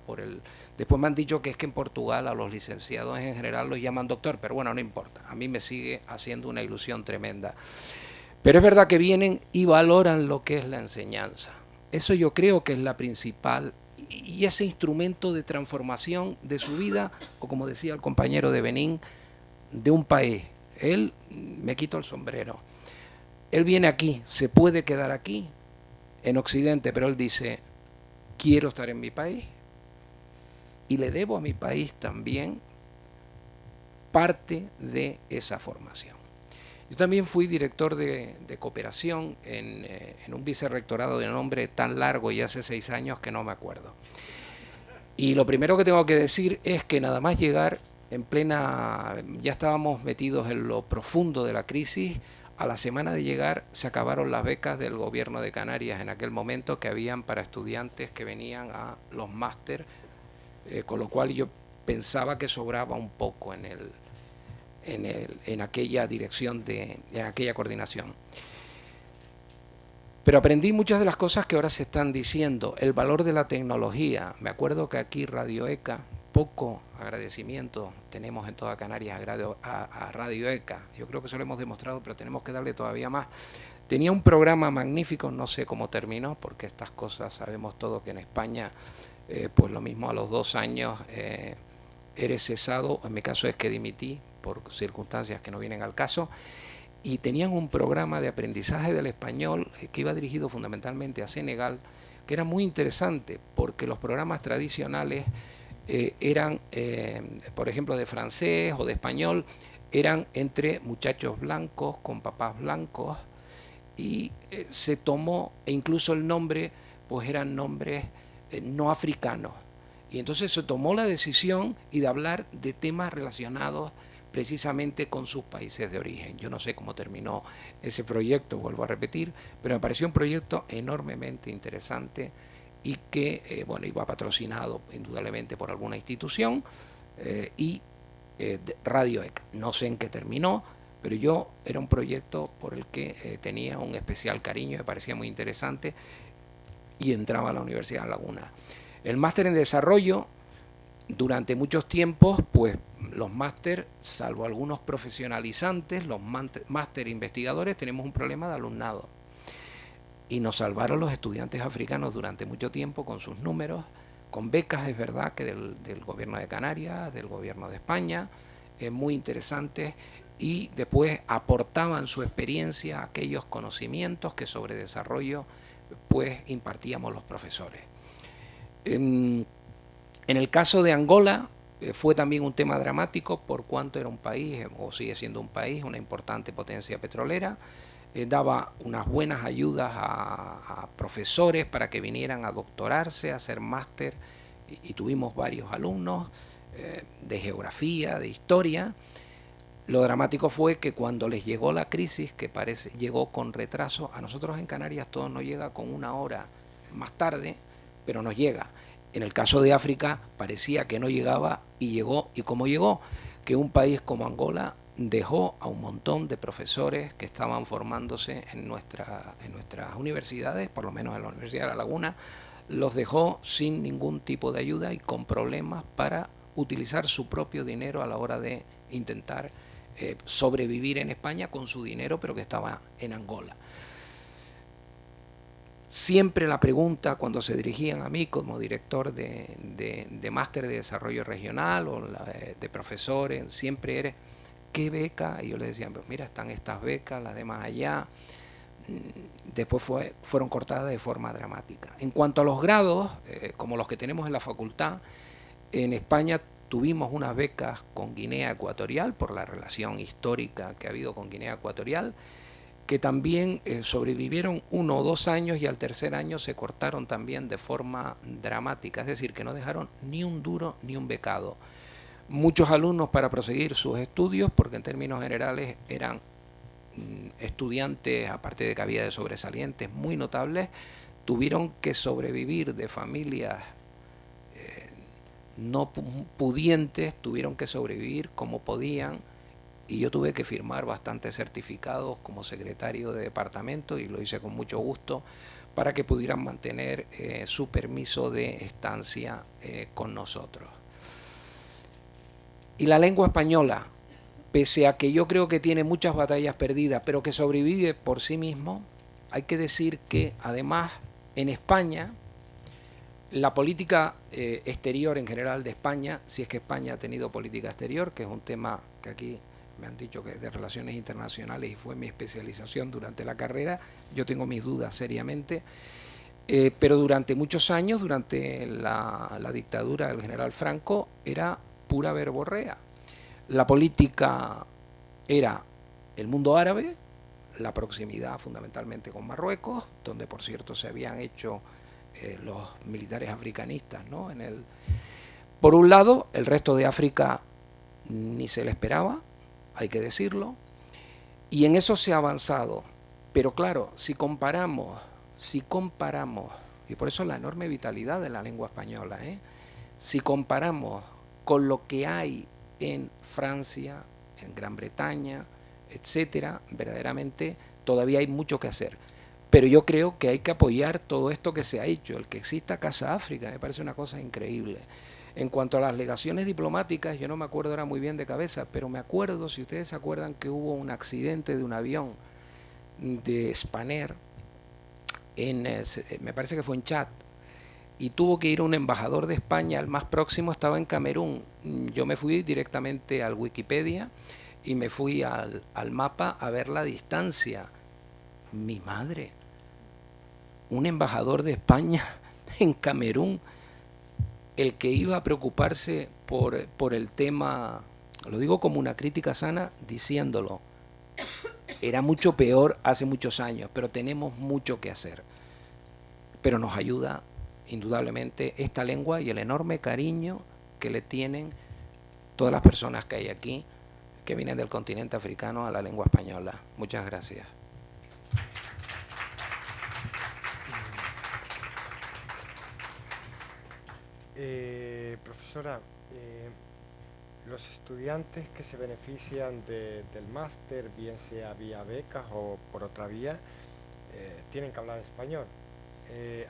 Después me han dicho que es que en Portugal a los licenciados en general los llaman doctor, pero bueno, no importa, a mí me sigue haciendo una ilusión tremenda. Pero es verdad que vienen y valoran lo que es la enseñanza. Eso yo creo que es la principal, y ese instrumento de transformación de su vida, o como decía el compañero de Benín, de un país. Él, me quito el sombrero, él viene aquí, se puede quedar aquí, en Occidente, pero él dice, quiero estar en mi país, y le debo a mi país también parte de esa formación. Yo también fui director de cooperación en un vicerrectorado de nombre tan largo y hace 6 años que no me acuerdo. Y lo primero que tengo que decir es que nada más llegar en plena, ya estábamos metidos en lo profundo de la crisis, a la semana de llegar se acabaron las becas del gobierno de Canarias en aquel momento que habían para estudiantes que venían a los máster, con lo cual yo pensaba que sobraba un poco en aquella dirección, en aquella coordinación. Pero aprendí muchas de las cosas que ahora se están diciendo, el valor de la tecnología. Me acuerdo que aquí Radio ECA, poco agradecimiento tenemos en toda Canarias a Radio ECA. Yo creo que eso lo hemos demostrado, pero tenemos que darle todavía más. Tenía un programa magnífico, no sé cómo terminó, porque estas cosas sabemos todos que en España, pues lo mismo a los 2 años eres cesado, en mi caso es que dimití por circunstancias que no vienen al caso, y tenían un programa de aprendizaje del español que iba dirigido fundamentalmente a Senegal, que era muy interesante, porque los programas tradicionales eran, por ejemplo, de francés o de español, eran entre muchachos blancos, con papás blancos, y se tomó, e incluso el nombre, pues eran nombres no africanos. Y entonces se tomó la decisión y de hablar de temas relacionados precisamente con sus países de origen. Yo no sé cómo terminó ese proyecto, vuelvo a repetir, pero me pareció un proyecto enormemente interesante y que, bueno, iba patrocinado indudablemente por alguna institución y Radio ECA. No sé en qué terminó, pero yo era un proyecto por el que tenía un especial cariño, me parecía muy interesante y entraba a la Universidad de Laguna. El máster en desarrollo, durante muchos tiempos, pues los máster, salvo algunos profesionalizantes, los máster investigadores, tenemos un problema de alumnado. Y nos salvaron los estudiantes africanos durante mucho tiempo con sus números, con becas, es verdad, que del gobierno de Canarias, del gobierno de España, muy interesantes, y después aportaban su experiencia, aquellos conocimientos que sobre desarrollo pues impartíamos los profesores. En el caso de Angola fue también un tema dramático por cuanto era un país, o sigue siendo un país, una importante potencia petrolera. Daba unas buenas ayudas a profesores para que vinieran a doctorarse, a hacer máster, y tuvimos varios alumnos de geografía, de historia. Lo dramático fue que cuando les llegó la crisis, que llegó con retraso, a nosotros en Canarias todo nos llega con 1 hora más tarde, pero nos llega. En el caso de África parecía que no llegaba y llegó. ¿Y cómo llegó? Que un país como Angola dejó a un montón de profesores que estaban formándose en nuestras universidades, por lo menos en la Universidad de La Laguna, los dejó sin ningún tipo de ayuda y con problemas para utilizar su propio dinero a la hora de intentar sobrevivir en España con su dinero, pero que estaba en Angola. Siempre la pregunta cuando se dirigían a mí como director de máster de desarrollo regional o de profesores, siempre era ¿qué beca? Y yo les decía, pues mira, están estas becas, las demás allá. después fueron cortadas de forma dramática. En cuanto a los grados, como los que tenemos en la facultad, en España tuvimos unas becas con Guinea Ecuatorial por la relación histórica que ha habido con Guinea Ecuatorial, que también sobrevivieron 1 o 2 años y al tercer año se cortaron también de forma dramática, es decir, que no dejaron ni un duro ni un becado. Muchos alumnos para proseguir sus estudios, porque en términos generales eran estudiantes, aparte de que había de sobresalientes muy notables, tuvieron que sobrevivir de familias no pudientes, tuvieron que sobrevivir como podían, y yo tuve que firmar bastantes certificados como secretario de departamento, y lo hice con mucho gusto, para que pudieran mantener su permiso de estancia con nosotros. Y la lengua española, pese a que yo creo que tiene muchas batallas perdidas, pero que sobrevive por sí mismo, hay que decir que además en España la política exterior en general de España, si es que España ha tenido política exterior, que es un tema que aquí me han dicho que es de relaciones internacionales y fue mi especialización durante la carrera, yo tengo mis dudas seriamente, pero durante muchos años, durante la dictadura del general Franco, era pura verborrea. La política era el mundo árabe, la proximidad fundamentalmente con Marruecos, donde por cierto se habían hecho los militares africanistas, ¿no? Por un lado, el resto de África ni se le esperaba, hay que decirlo, y en eso se ha avanzado. Pero claro, si comparamos, y por eso la enorme vitalidad de la lengua española, si comparamos con lo que hay en Francia, en Gran Bretaña, etcétera, verdaderamente todavía hay mucho que hacer. Pero yo creo que hay que apoyar todo esto que se ha hecho. El que exista Casa África me parece una cosa increíble. En cuanto a las legaciones diplomáticas, yo no me acuerdo ahora muy bien de cabeza, pero me acuerdo, si ustedes se acuerdan, que hubo un accidente de un avión de Spanair, me parece que fue en Chad, y tuvo que ir un embajador de España, el más próximo estaba en Camerún. Yo me fui directamente al Wikipedia y me fui al mapa a ver la distancia. Mi madre, un embajador de España en Camerún, el que iba a preocuparse por el tema, lo digo como una crítica sana, diciéndolo, era mucho peor hace muchos años, pero tenemos mucho que hacer. Pero nos ayuda indudablemente esta lengua y el enorme cariño que le tienen todas las personas que hay aquí, que vienen del continente africano, a la lengua española. Muchas gracias. Profesora, los estudiantes que se benefician del máster, bien sea vía becas o por otra vía, tienen que hablar español.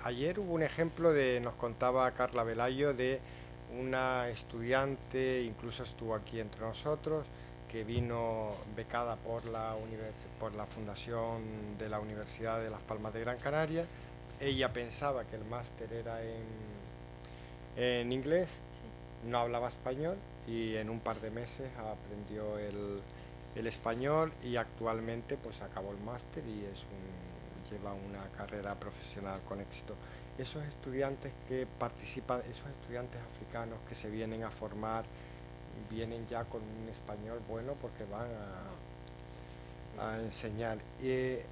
Ayer hubo un ejemplo nos contaba Carla Velayo, de una estudiante, incluso estuvo aquí entre nosotros, que vino becada por la Fundación de la Universidad de Las Palmas de Gran Canaria. Ella pensaba que el máster era en inglés, sí. No hablaba español y en un par de meses aprendió el español y actualmente pues acabó el máster y lleva una carrera profesional con éxito. Esos estudiantes que participan, esos estudiantes africanos que se vienen a formar, vienen ya con un español bueno porque van a enseñar. ¿Qué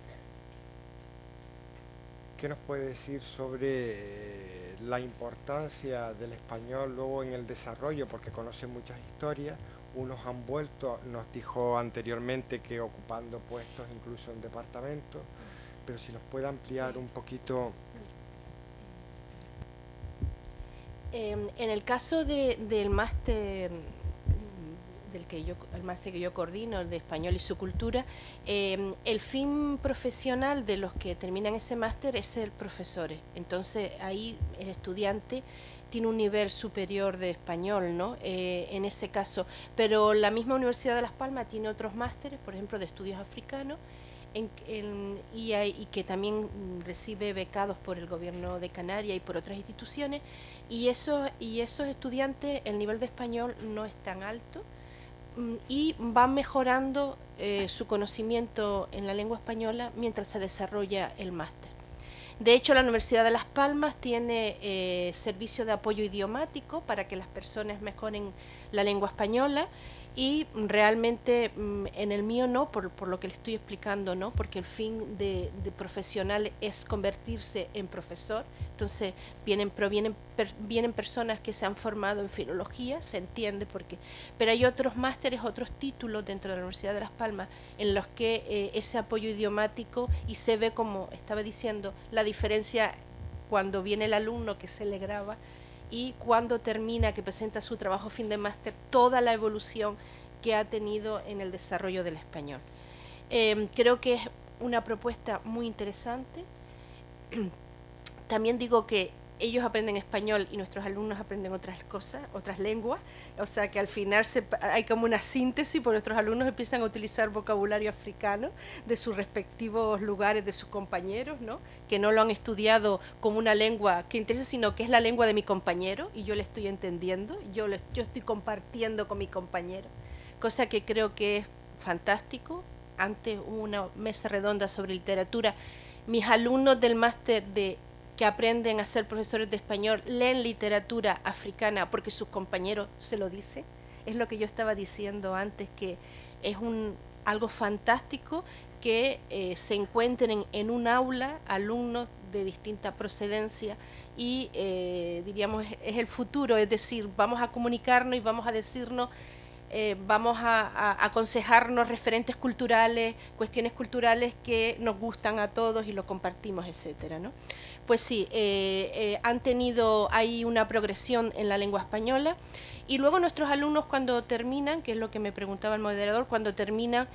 nos puede decir sobre la importancia del español luego en el desarrollo? Porque conoce muchas historias, unos han vuelto, nos dijo anteriormente que ocupando puestos incluso en departamentos, pero si nos puede ampliar un poquito. En el caso del máster el máster que yo coordino, el de español y su cultura, el fin profesional de los que terminan ese máster es ser profesores. Entonces ahí el estudiante tiene un nivel superior de español, ¿no? En ese caso. Pero la misma Universidad de Las Palmas tiene otros másteres, por ejemplo, de estudios africanos, y que también recibe becados por el gobierno de Canarias y por otras instituciones, y esos estudiantes, el nivel de español no es tan alto, y van mejorando su conocimiento en la lengua española mientras se desarrolla el máster. De hecho, la Universidad de Las Palmas tiene servicio de apoyo idiomático para que las personas mejoren la lengua española, y realmente en el mío no, por lo que le estoy explicando, no, porque el fin de profesional es convertirse en profesor. Entonces vienen personas que se han formado en filología, se entiende porque, pero hay otros másteres, otros títulos dentro de la Universidad de Las Palmas en los que ese apoyo idiomático, y se ve, como estaba diciendo, la diferencia cuando viene el alumno que se le graba y cuando termina, que presenta su trabajo fin de máster, toda la evolución que ha tenido en el desarrollo del español. Creo que es una propuesta muy interesante. También digo que ellos aprenden español y nuestros alumnos aprenden otras cosas, otras lenguas, o sea que al final hay como una síntesis, porque nuestros alumnos empiezan a utilizar vocabulario africano de sus respectivos lugares, de sus compañeros, ¿no? Que no lo han estudiado como una lengua que interesa, sino que es la lengua de mi compañero y yo le estoy entendiendo, yo estoy compartiendo con mi compañero, cosa que creo que es fantástico. Antes hubo una mesa redonda sobre literatura. Mis alumnos del máster que aprenden a ser profesores de español leen literatura africana porque sus compañeros se lo dicen. Es lo que yo estaba diciendo antes, que es algo fantástico que se encuentren en un aula alumnos de distinta procedencia y diríamos es el futuro, es decir, vamos a comunicarnos y vamos a decirnos, vamos a aconsejarnos referentes culturales, cuestiones culturales que nos gustan a todos y lo compartimos, etcétera, ¿no? Pues sí, hay una progresión en la lengua española, y luego nuestros alumnos cuando terminan, que es lo que me preguntaba el moderador, cuando terminan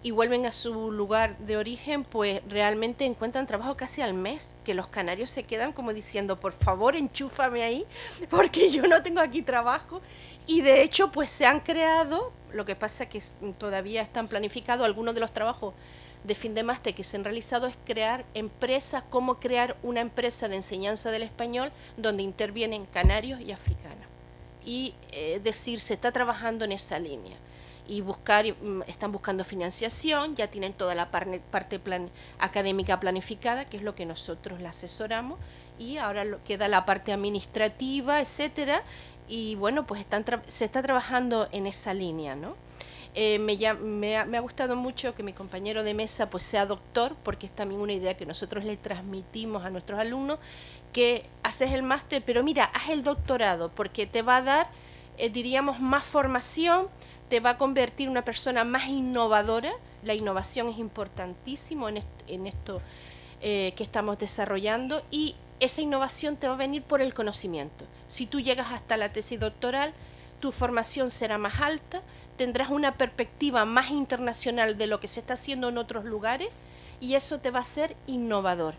y vuelven a su lugar de origen, pues realmente encuentran trabajo casi al mes, que los canarios se quedan como diciendo, por favor, enchúfame ahí, porque yo no tengo aquí trabajo. Y de hecho, pues se han creado, lo que pasa es que todavía están planificados algunos de los trabajos de fin de máster que se han realizado, es crear empresas, cómo crear una empresa de enseñanza del español donde intervienen canarios y africanos. Y decir, se está trabajando en esa línea. Y están buscando financiación, ya tienen toda la parte académica planificada, que es lo que nosotros la asesoramos, y ahora queda la parte administrativa, etcétera, y bueno, pues se está trabajando en esa línea, ¿no? Me ha gustado mucho que mi compañero de mesa pues sea doctor, porque es también una idea que nosotros le transmitimos a nuestros alumnos, que haces el máster, pero mira, haz el doctorado, porque te va a dar, diríamos, más formación, te va a convertir en una persona más innovadora. La innovación es importantísimo en esto que estamos desarrollando, y esa innovación te va a venir por el conocimiento. Si tú llegas hasta la tesis doctoral, tu formación será más alta, tendrás una perspectiva más internacional de lo que se está haciendo en otros lugares, y eso te va a hacer innovador.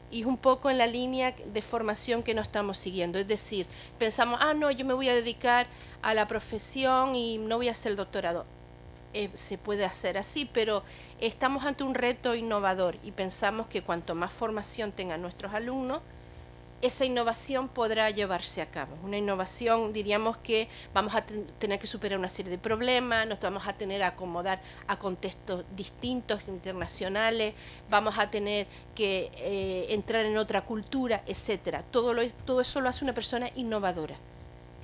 Y es un poco en la línea de formación que nos estamos siguiendo. Es decir, pensamos, no, yo me voy a dedicar a la profesión y no voy a hacer el doctorado. Se puede hacer así, pero estamos ante un reto innovador y pensamos que cuanto más formación tengan nuestros alumnos, esa innovación podrá llevarse a cabo. Una innovación, diríamos que vamos a tener que superar una serie de problemas, nos vamos a tener que acomodar a contextos distintos, internacionales, vamos a tener que entrar en otra cultura, etcétera. Todo eso lo hace una persona innovadora,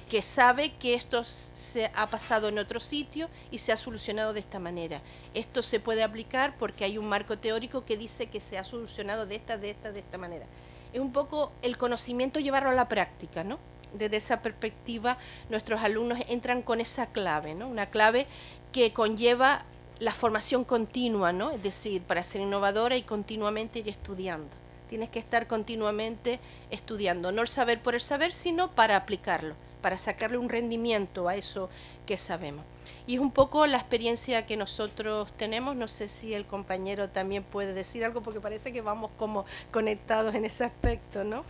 que sabe que esto se ha pasado en otro sitio y se ha solucionado de esta manera. Esto se puede aplicar porque hay un marco teórico que dice que se ha solucionado de esta manera. Es un poco el conocimiento llevarlo a la práctica, ¿no? Desde esa perspectiva, nuestros alumnos entran con esa clave, ¿no? Una clave que conlleva la formación continua, ¿no? Es decir, para ser innovadora y continuamente ir estudiando. Tienes que estar continuamente estudiando, no el saber por el saber, sino para aplicarlo, para sacarle un rendimiento a eso que sabemos. Y es un poco la experiencia que nosotros tenemos. No sé si el compañero también puede decir algo, porque parece que vamos como conectados en ese aspecto, ¿no?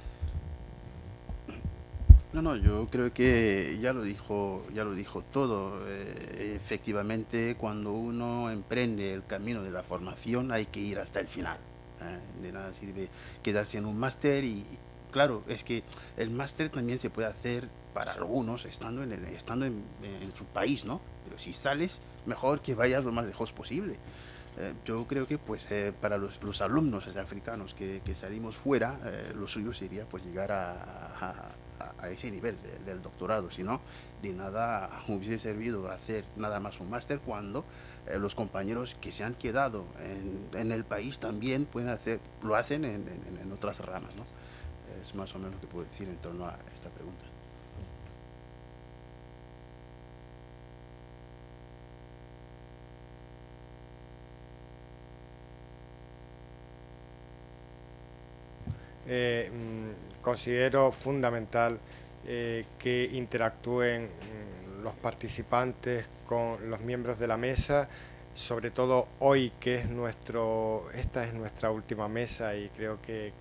No, yo creo que ya lo dijo todo. Efectivamente, cuando uno emprende el camino de la formación hay que ir hasta el final. De nada sirve quedarse en un máster y claro, es que el máster también se puede hacer para algunos estando en su país, ¿no? Pero si sales, mejor que vayas lo más lejos posible. Yo creo que pues para los alumnos africanos que salimos fuera, lo suyo sería pues llegar a ese nivel del doctorado, si no, de nada hubiese servido hacer nada más un máster cuando los compañeros que se han quedado en el país también lo hacen en otras ramas, ¿no? Es más o menos lo que puedo decir en torno a esta pregunta. Considero fundamental que interactúen los participantes con los miembros de la mesa, sobre todo hoy que esta es nuestra última mesa y creo que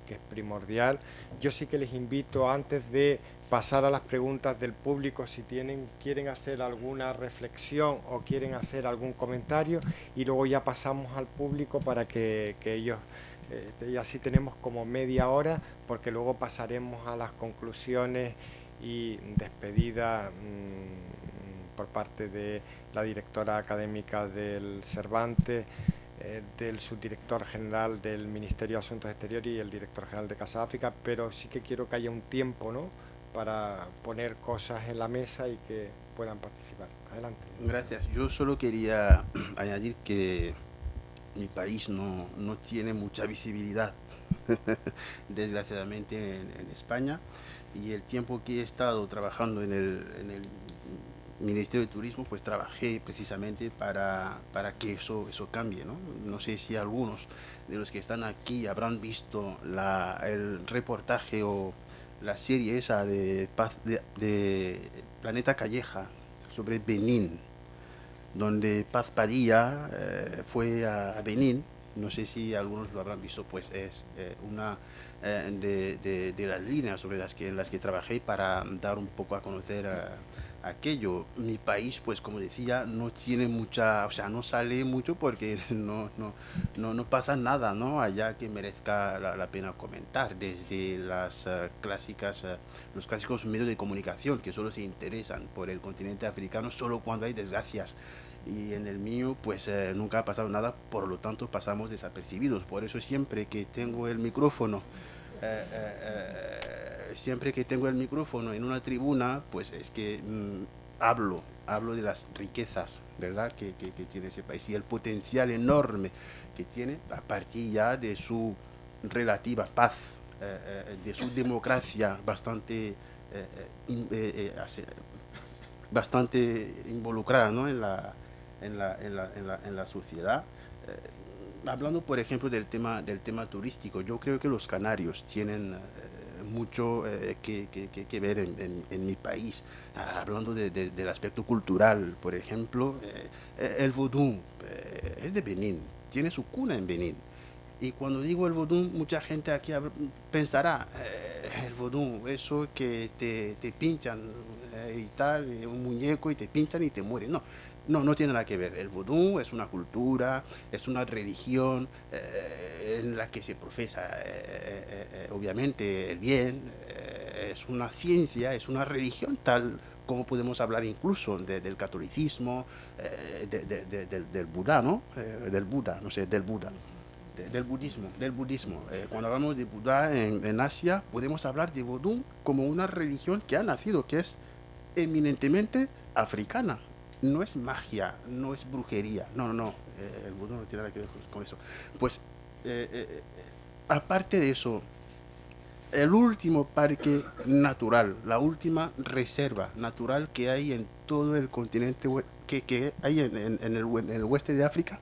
es primordial. Yo sí que les invito, antes de pasar a las preguntas del público, si quieren hacer alguna reflexión o quieren hacer algún comentario, y luego ya pasamos al público para que ellos... y así tenemos como media hora, porque luego pasaremos a las conclusiones y despedida por parte de la directora académica del Cervantes, del subdirector general del Ministerio de Asuntos Exteriores y el director general de Casa África, pero sí que quiero que haya un tiempo, ¿no?, para poner cosas en la mesa y que puedan participar. Adelante. Gracias. Yo solo quería añadir que mi país no tiene mucha visibilidad, desgraciadamente, en España, y el tiempo que he estado trabajando en el Ministerio de Turismo, pues trabajé precisamente para que eso cambie, ¿no? No sé si algunos de los que están aquí habrán visto el reportaje o la serie esa de Planeta Calleja sobre Benín, donde Paz Padilla fue a Benín. No sé si algunos lo habrán visto, pues es una de las líneas en las que trabajé para dar un poco a conocer aquello. Mi país, pues como decía, no tiene mucha, o sea, no sale mucho porque no pasa nada, ¿no?, allá que merezca la pena comentar, desde los clásicos medios de comunicación que solo se interesan por el continente africano solo cuando hay desgracias. Y en el mío pues nunca ha pasado nada, por lo tanto pasamos desapercibidos. Por eso siempre que tengo el micrófono en una tribuna, pues es que hablo de las riquezas, ¿verdad?, que tiene ese país y el potencial enorme que tiene a partir ya de su relativa paz, de su democracia bastante involucrada, ¿no?, en la sociedad. Hablando, por ejemplo, del tema turístico, yo creo que los canarios tienen mucho que ver en mi país. Hablando del aspecto cultural, por ejemplo, el vodú es de Benín, tiene su cuna en Benín. Y cuando digo el vodú, mucha gente aquí pensará, el vodú, eso que te pinchan y tal, un muñeco y te pinchan y te mueren. No tiene nada que ver. El vodú es una cultura, es una religión en la que se profesa obviamente el bien, es una ciencia, es una religión tal como podemos hablar incluso del catolicismo, del Buda, ¿no? Del Buda, no sé, del Buda. Del budismo. Cuando hablamos de Buda en Asia, podemos hablar de vodú como una religión que ha nacido, que es eminentemente africana. No es magia, no es brujería, no, el vodú no tiene nada que ver con eso. Pues, aparte de eso, el último parque natural, la última reserva natural que hay en todo el continente, que hay en el oeste de África,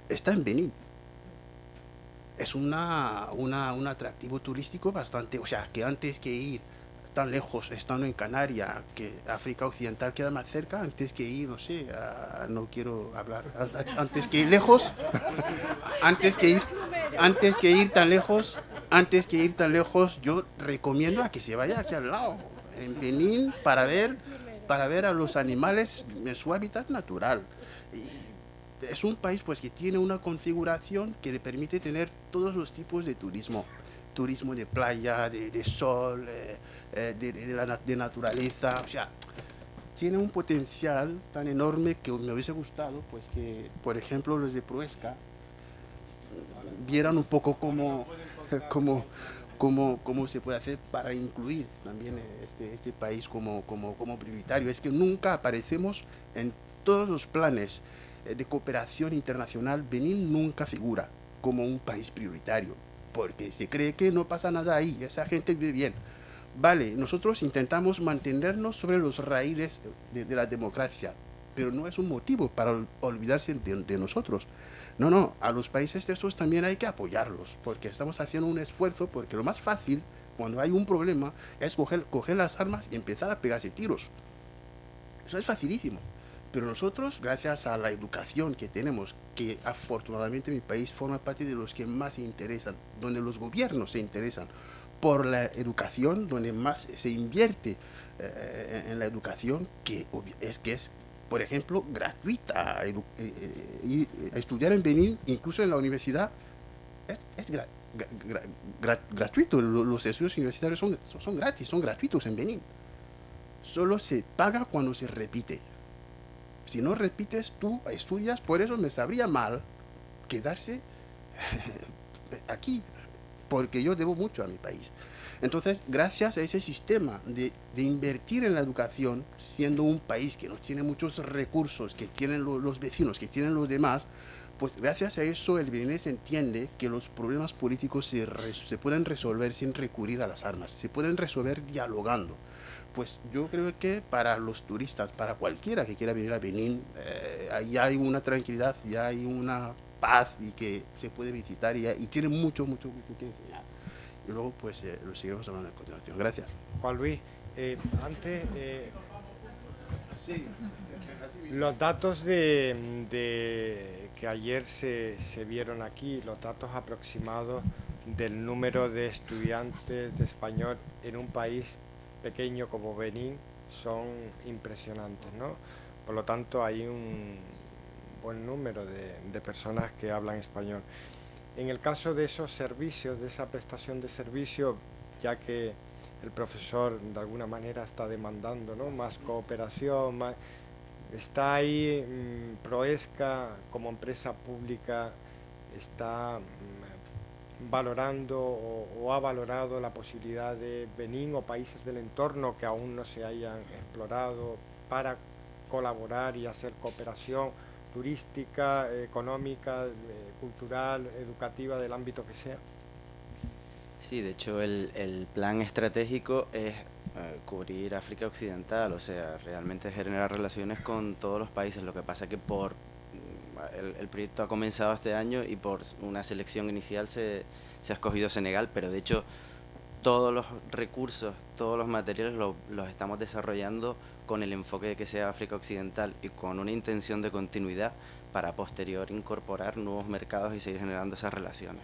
está en Benín. Es un atractivo turístico bastante, o sea, que antes que ir tan lejos, estando en Canarias, que África Occidental queda más cerca, antes que ir, no sé, no quiero hablar, antes que ir lejos, antes que ir tan lejos, yo recomiendo a que se vaya aquí al lado, en Benín, para ver a los animales en su hábitat natural. Es un país pues que tiene una configuración que le permite tener todos los tipos de turismo. turismo de playa, de sol, de naturaleza, o sea, tiene un potencial tan enorme que me hubiese gustado, pues que, por ejemplo, los de Proesca vieran un poco cómo se puede hacer para incluir también este país como prioritario. Es que nunca aparecemos en todos los planes de cooperación internacional. Benín nunca figura como un país prioritario, porque se cree que no pasa nada ahí, esa gente vive bien. Vale, nosotros intentamos mantenernos sobre los raíles de la democracia, pero no es un motivo para olvidarse de nosotros. No, a los países de estos también hay que apoyarlos, porque estamos haciendo un esfuerzo, porque lo más fácil, cuando hay un problema, es coger las armas y empezar a pegarse tiros. Eso es facilísimo. Pero nosotros, gracias a la educación que tenemos, que afortunadamente mi país forma parte de los que más se interesan, donde los gobiernos se interesan por la educación, donde más se invierte en la educación, que es, por ejemplo, gratuita. Estudiar en Benín, incluso en la universidad, es gratuito. Los estudios universitarios son gratis, son gratuitos en Benín. Solo se paga cuando se repite. Si no repites, tú estudias. Por eso me sabría mal quedarse aquí, porque yo debo mucho a mi país. Entonces, gracias a ese sistema de invertir en la educación, siendo un país que no tiene muchos recursos, que tienen los vecinos, que tienen los demás, pues gracias a eso el beninés entiende que los problemas políticos se pueden resolver sin recurrir a las armas, se pueden resolver dialogando. Pues yo creo que para los turistas, para cualquiera que quiera venir a Benín, ya hay una tranquilidad, ya hay una paz y que se puede visitar y tiene mucho que enseñar. Y luego pues lo seguiremos hablando a continuación. Gracias. Juan Luis, antes Sí. los datos que ayer se vieron aquí, los datos aproximados del número de estudiantes de español en un país pequeño como Benín son impresionantes, ¿no? Por lo tanto hay un buen número de personas que hablan español. En el caso de esos servicios, de esa prestación de servicios, ya que el profesor de alguna manera está demandando, ¿no?, más cooperación, está ahí Proesca como empresa pública, está valorando o ha valorado la posibilidad de Benín o países del entorno que aún no se hayan explorado para colaborar y hacer cooperación turística, económica, cultural, educativa, del ámbito que sea. Sí, de hecho el plan estratégico es cubrir África Occidental, o sea, realmente generar relaciones con todos los países. Lo que pasa es que el proyecto ha comenzado este año y por una selección inicial se ha escogido Senegal, pero de hecho todos los recursos, todos los materiales los estamos desarrollando con el enfoque de que sea África Occidental y con una intención de continuidad para posterior incorporar nuevos mercados y seguir generando esas relaciones.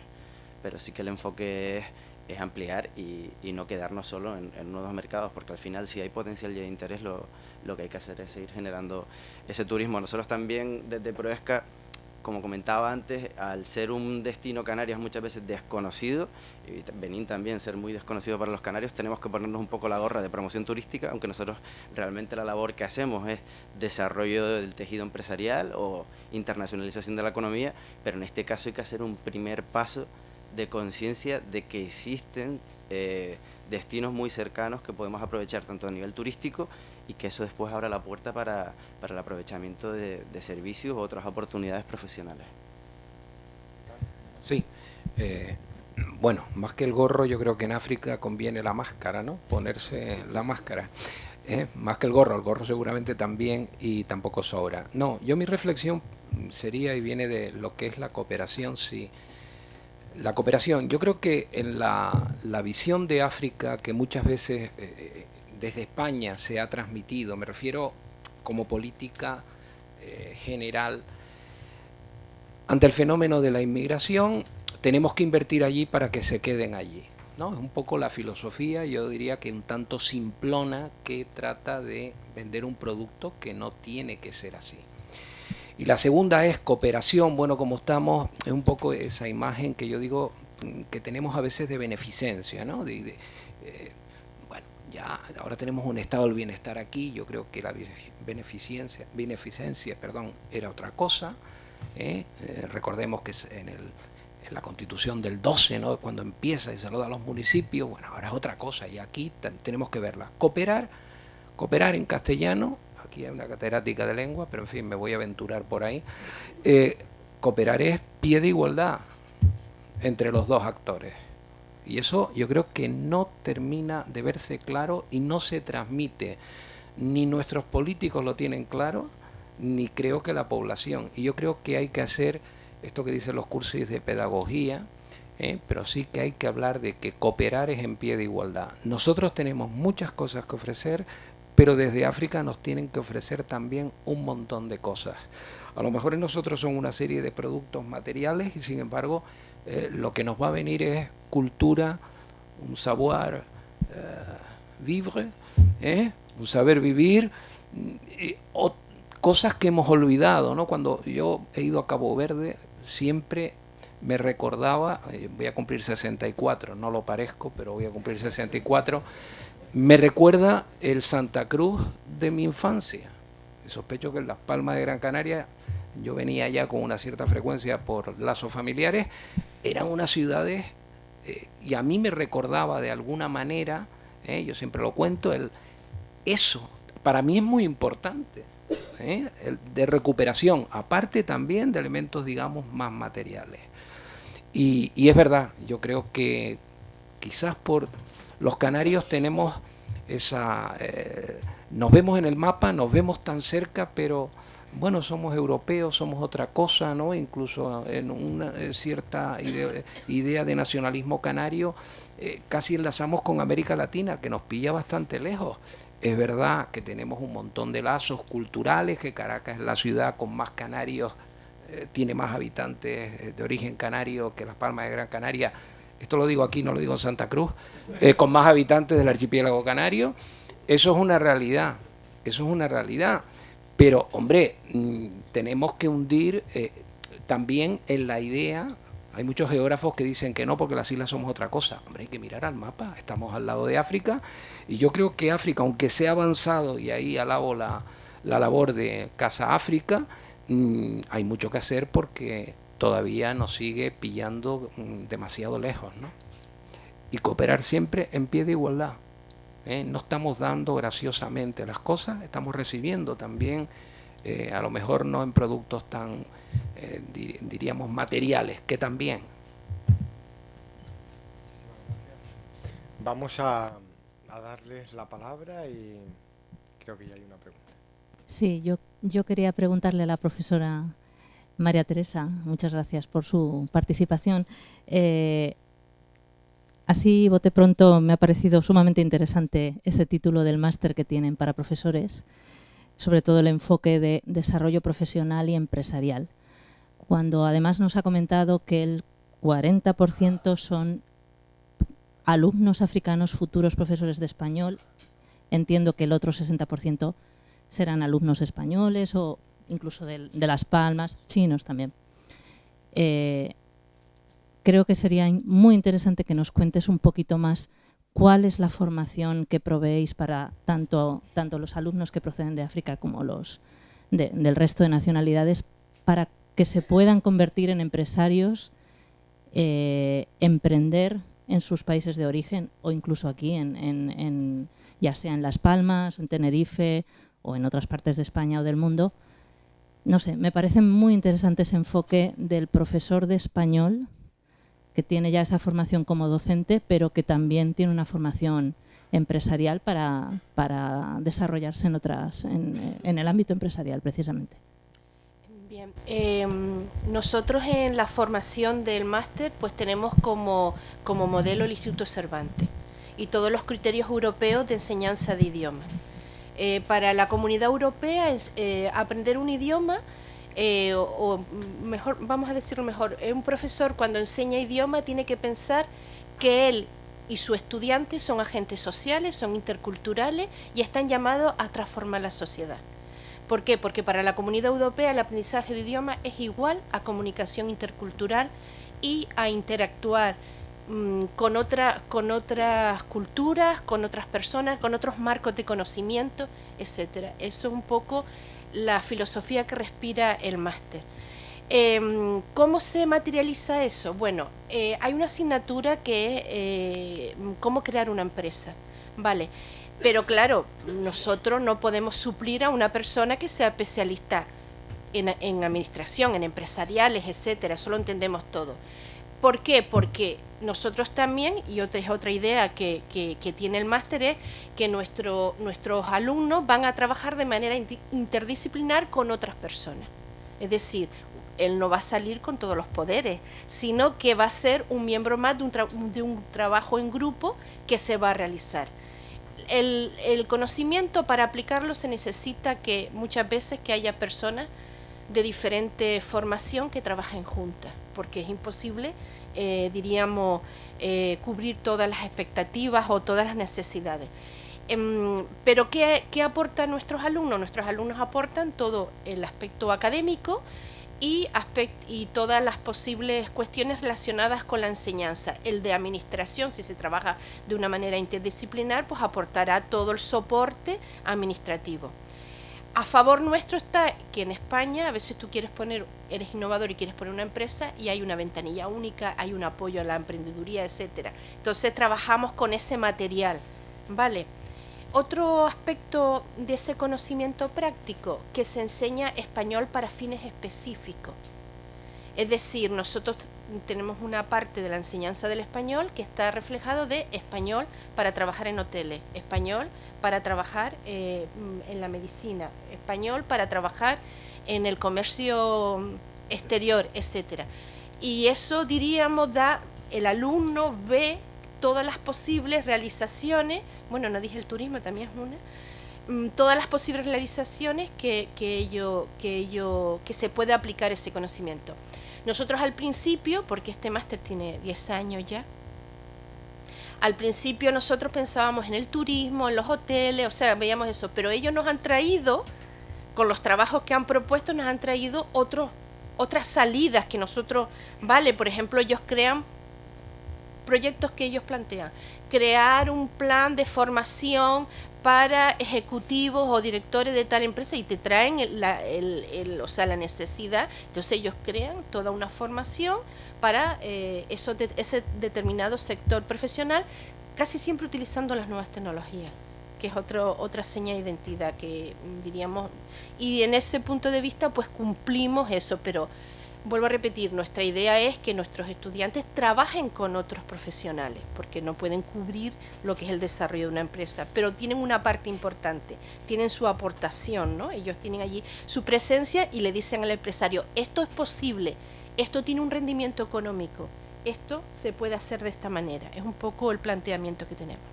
Pero sí que el enfoque es ampliar y no quedarnos solo en nuevos mercados, porque al final si hay potencial y hay interés, lo que hay que hacer es seguir generando ese turismo. Nosotros también desde Proesca, como comentaba antes, al ser un destino Canarias muchas veces desconocido, y Benín también ser muy desconocido para los canarios, tenemos que ponernos un poco la gorra de promoción turística, aunque nosotros realmente la labor que hacemos es desarrollo del tejido empresarial o internacionalización de la economía, pero en este caso hay que hacer un primer paso de conciencia de que existen destinos muy cercanos que podemos aprovechar tanto a nivel turístico y que eso después abra la puerta para el aprovechamiento de servicios u otras oportunidades profesionales. Sí, bueno, más que el gorro, yo creo que en África conviene la máscara, ¿no? Ponerse la máscara. Más que el gorro seguramente también, y tampoco sobra. No, yo mi reflexión sería, y viene de lo que es la cooperación, sí. La cooperación, yo creo que en la visión de África que muchas veces desde España se ha transmitido, me refiero como política general, ante el fenómeno de la inmigración, tenemos que invertir allí para que se queden allí, ¿no? Es un poco la filosofía, yo diría que un tanto simplona, que trata de vender un producto que no tiene que ser así. Y la segunda es cooperación. Bueno, como estamos, es un poco esa imagen que yo digo, que tenemos a veces de beneficencia, ¿no? Bueno, ya ahora tenemos un estado del bienestar aquí, yo creo que la beneficencia, era otra cosa. Recordemos que en la Constitución del 12, ¿no? Cuando empieza y se lo da a los municipios, bueno, ahora es otra cosa y aquí tenemos que verla. Cooperar en castellano, aquí hay una catedrática de lengua, pero en fin, me voy a aventurar por ahí. Cooperar es pie de igualdad entre los dos actores. Y eso yo creo que no termina de verse claro y no se transmite. Ni nuestros políticos lo tienen claro, ni creo que la población. Y yo creo que hay que hacer esto que dicen los cursos de pedagogía, pero sí que hay que hablar de que cooperar es en pie de igualdad. Nosotros tenemos muchas cosas que ofrecer, pero desde África nos tienen que ofrecer también un montón de cosas. A lo mejor en nosotros son una serie de productos materiales y sin embargo lo que nos va a venir es cultura, un savoir vivre, un saber vivir, cosas que hemos olvidado, ¿no? Cuando yo he ido a Cabo Verde siempre me recordaba, voy a cumplir 64, no lo parezco, pero voy a cumplir 64, me recuerda el Santa Cruz de mi infancia. Sospecho que en Las Palmas de Gran Canaria, yo venía ya con una cierta frecuencia por lazos familiares, eran unas ciudades, y a mí me recordaba de alguna manera, yo siempre lo cuento, eso para mí es muy importante, de recuperación, aparte también de elementos, digamos, más materiales. Y es verdad, yo creo que quizás por los canarios tenemos nos vemos en el mapa, nos vemos tan cerca, pero bueno, somos europeos, somos otra cosa, ¿no? Incluso en una cierta idea de nacionalismo canario, casi enlazamos con América Latina, que nos pilla bastante lejos. Es verdad que tenemos un montón de lazos culturales, que Caracas es la ciudad con más canarios, tiene más habitantes de origen canario que Las Palmas de Gran Canaria. Esto lo digo aquí, no lo digo en Santa Cruz, con más habitantes del archipiélago canario. Eso es una realidad, pero hombre, tenemos que hundir también en la idea. Hay muchos geógrafos que dicen que no, porque las islas somos otra cosa. Hombre, hay que mirar al mapa, estamos al lado de África, y yo creo que África, aunque sea avanzado, y ahí alabo la labor de Casa África, hay mucho que hacer porque todavía nos sigue pillando demasiado lejos, ¿no? Y cooperar siempre en pie de igualdad. No estamos dando graciosamente las cosas, estamos recibiendo también, a lo mejor no en productos tan, diríamos, materiales, que también. Vamos a darles la palabra y creo que ya hay una pregunta. Sí, yo quería preguntarle a la profesora María Teresa, muchas gracias por su participación. Así, bote pronto, me ha parecido sumamente interesante ese título del máster que tienen para profesores, sobre todo el enfoque de desarrollo profesional y empresarial, cuando además nos ha comentado que el 40% son alumnos africanos futuros profesores de español. Entiendo que el otro 60% serán alumnos españoles o incluso de Las Palmas, chinos también. Creo que sería muy interesante que nos cuentes un poquito más cuál es la formación que proveéis para tanto los alumnos que proceden de África como los del resto de nacionalidades, para que se puedan convertir en empresarios, emprender en sus países de origen o incluso aquí, ya sea en Las Palmas, en Tenerife o en otras partes de España o del mundo. No sé, me parece muy interesante ese enfoque del profesor de español, que tiene ya esa formación como docente, pero que también tiene una formación empresarial para desarrollarse en el ámbito empresarial, precisamente. Bien, nosotros en la formación del máster pues tenemos como modelo el Instituto Cervantes y todos los criterios europeos de enseñanza de idiomas. Para la Comunidad Europea aprender un idioma, o mejor, vamos a decirlo mejor, un profesor cuando enseña idioma tiene que pensar que él y su estudiante son agentes sociales, son interculturales y están llamados a transformar la sociedad. ¿Por qué? Porque para la Comunidad Europea el aprendizaje de idioma es igual a comunicación intercultural y a interactuar con otras culturas, con otras personas, con otros marcos de conocimiento, etcétera. Eso es un poco la filosofía que respira el máster. ¿Cómo se materializa eso? Bueno, hay una asignatura que es cómo crear una empresa, ¿vale? Pero claro, nosotros no podemos suplir a una persona que sea especialista en administración, en empresariales, etcétera. Eso lo entendemos todo. ¿Por qué? Porque nosotros también, y es otra idea que tiene el máster, es que nuestros alumnos van a trabajar de manera interdisciplinar con otras personas. Es decir, él no va a salir con todos los poderes, sino que va a ser un miembro más de un trabajo en grupo que se va a realizar. El conocimiento, para aplicarlo, se necesita que muchas veces que haya personas de diferente formación que trabajen juntas, porque es imposible, diríamos, cubrir todas las expectativas o todas las necesidades. Pero ¿qué aportan nuestros alumnos? Nuestros alumnos aportan todo el aspecto académico y todas las posibles cuestiones relacionadas con la enseñanza. El de administración, si se trabaja de una manera interdisciplinar, pues aportará todo el soporte administrativo. A favor nuestro está que en España a veces tú eres innovador y quieres poner una empresa y hay una ventanilla única, hay un apoyo a la emprendeduría, etcétera. Entonces trabajamos con ese material, ¿vale? Otro aspecto de ese conocimiento práctico, que se enseña español para fines específicos. Es decir, nosotros tenemos una parte de la enseñanza del español que está reflejado de español para trabajar en hoteles, español para trabajar en la medicina, español para trabajar en el comercio exterior, etcétera. Y eso, diríamos, el alumno ve todas las posibles realizaciones, bueno, no dije el turismo, también es una, todas las posibles realizaciones que se puede aplicar ese conocimiento. Nosotros al principio, porque este máster tiene 10 años ya, al principio nosotros pensábamos en el turismo, en los hoteles, o sea, veíamos eso, pero ellos nos han traído, con los trabajos que han propuesto, nos han traído otras salidas que nosotros, vale, por ejemplo, ellos crean proyectos que ellos plantean, crear un plan de formación para ejecutivos o directores de tal empresa y te traen la necesidad, entonces ellos crean toda una formación para ese determinado sector profesional, casi siempre utilizando las nuevas tecnologías, que es otra seña de identidad que diríamos, y en ese punto de vista pues cumplimos eso, pero vuelvo a repetir, nuestra idea es que nuestros estudiantes trabajen con otros profesionales, porque no pueden cubrir lo que es el desarrollo de una empresa, pero tienen una parte importante, tienen su aportación, ¿no? Ellos tienen allí su presencia y le dicen al empresario, esto es posible, esto tiene un rendimiento económico, esto se puede hacer de esta manera. Es un poco el planteamiento que tenemos.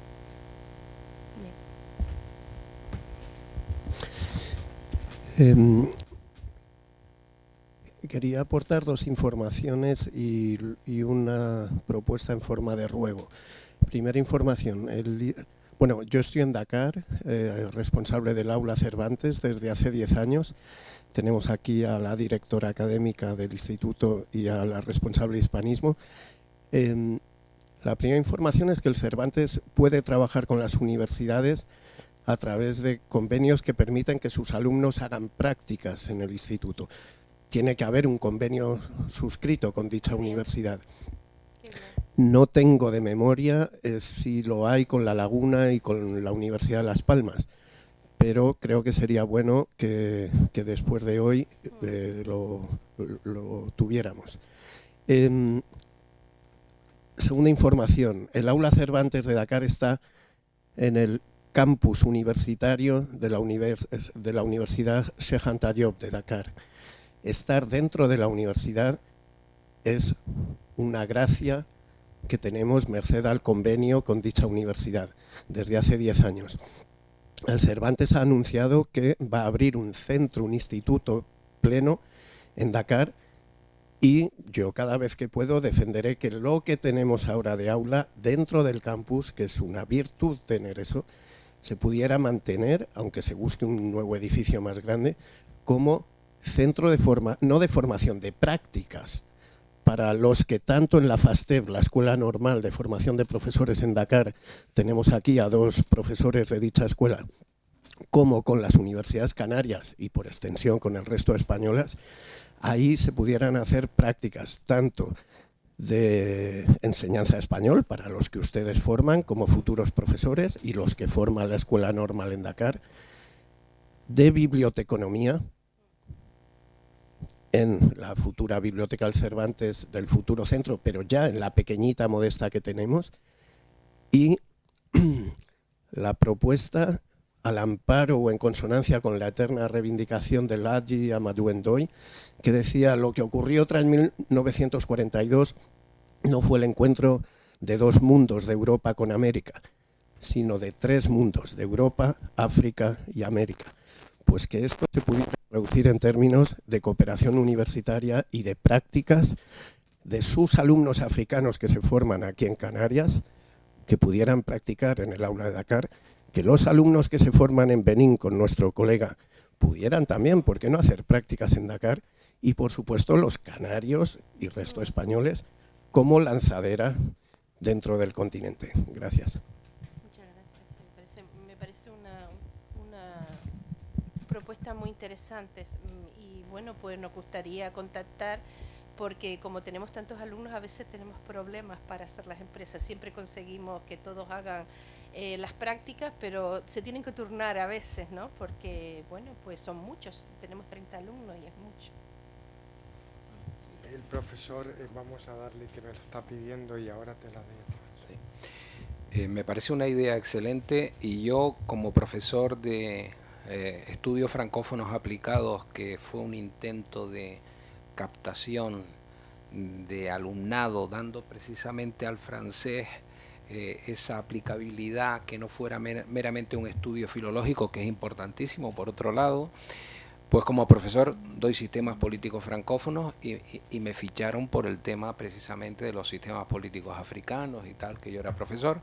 Quería aportar dos informaciones y una propuesta en forma de ruego. Primera información. Bueno, yo estoy en Dakar, responsable del aula Cervantes desde hace 10 años. Tenemos aquí a la directora académica del instituto y a la responsable de hispanismo. La primera información es que el Cervantes puede trabajar con las universidades a través de convenios que permiten que sus alumnos hagan prácticas en el instituto. Tiene que haber un convenio suscrito con dicha universidad. No tengo de memoria si lo hay con La Laguna y con la Universidad de Las Palmas, pero creo que sería bueno que después de hoy lo tuviéramos. Segunda información, el aula Cervantes de Dakar está en el campus universitario de la Universidad Sheikh Anta Diop de Dakar. Estar dentro de la universidad es una gracia que tenemos merced al convenio con dicha universidad desde hace 10 años. El Cervantes ha anunciado que va a abrir un centro, un instituto pleno en Dakar, y yo cada vez que puedo defenderé que lo que tenemos ahora de aula dentro del campus, que es una virtud tener eso, se pudiera mantener, aunque se busque un nuevo edificio más grande, como centro de no de formación, de prácticas para los que tanto en la FASTEB, la Escuela Normal de Formación de Profesores en Dakar, tenemos aquí a 2 profesores de dicha escuela, como con las universidades canarias y por extensión con el resto de españolas, ahí se pudieran hacer prácticas tanto de enseñanza de español para los que ustedes forman como futuros profesores y los que forma la Escuela Normal en Dakar, de biblioteconomía en la futura Biblioteca del Cervantes del futuro centro, pero ya en la pequeñita modesta que tenemos, y la propuesta al amparo o en consonancia con la eterna reivindicación del Hadji Amadou Ndoye, que decía: lo que ocurrió tras 1942 no fue el encuentro de 2 mundos de Europa con América, sino de 3 mundos, de Europa, África y América. Pues que esto se pudiera traducir en términos de cooperación universitaria y de prácticas de sus alumnos africanos que se forman aquí en Canarias, que pudieran practicar en el aula de Dakar, que los alumnos que se forman en Benín con nuestro colega pudieran también, ¿por qué no hacer prácticas en Dakar? Y por supuesto los canarios y resto españoles como lanzadera dentro del continente. Gracias. Muchas gracias. Me parece una propuesta muy interesante y bueno, pues nos gustaría contactar porque como tenemos tantos alumnos a veces tenemos problemas para hacer las empresas. Siempre conseguimos que todos hagan las prácticas, pero se tienen que turnar a veces, ¿no? Porque, bueno, pues son muchos, tenemos 30 alumnos y es mucho. El profesor, vamos a darle que me lo está pidiendo y ahora te la doy. Sí. Me parece una idea excelente y yo como profesor de estudios francófonos aplicados, que fue un intento de captación de alumnado, dando precisamente al francés esa aplicabilidad, que no fuera meramente un estudio filológico, que es importantísimo por otro lado, pues como profesor doy sistemas políticos francófonos y me ficharon por el tema precisamente de los sistemas políticos africanos y tal, que yo era profesor.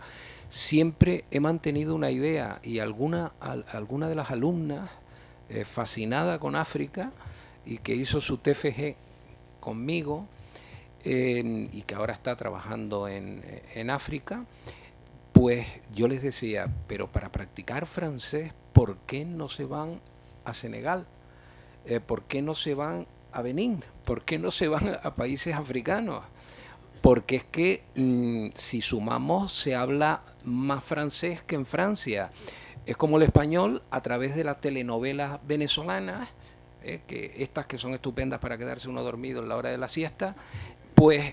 Siempre he mantenido una idea y alguna de las alumnas fascinada con África y que hizo su TFG conmigo, y que ahora está trabajando en África, pues yo les decía, pero para practicar francés, ¿por qué no se van a Senegal? ¿Por qué no se van a Benín? ¿Por qué no se van a países africanos? Porque es que si sumamos se habla más francés que en Francia. Es como el español a través de las telenovelas venezolanas, que estas que son estupendas para quedarse uno dormido en la hora de la siesta, pues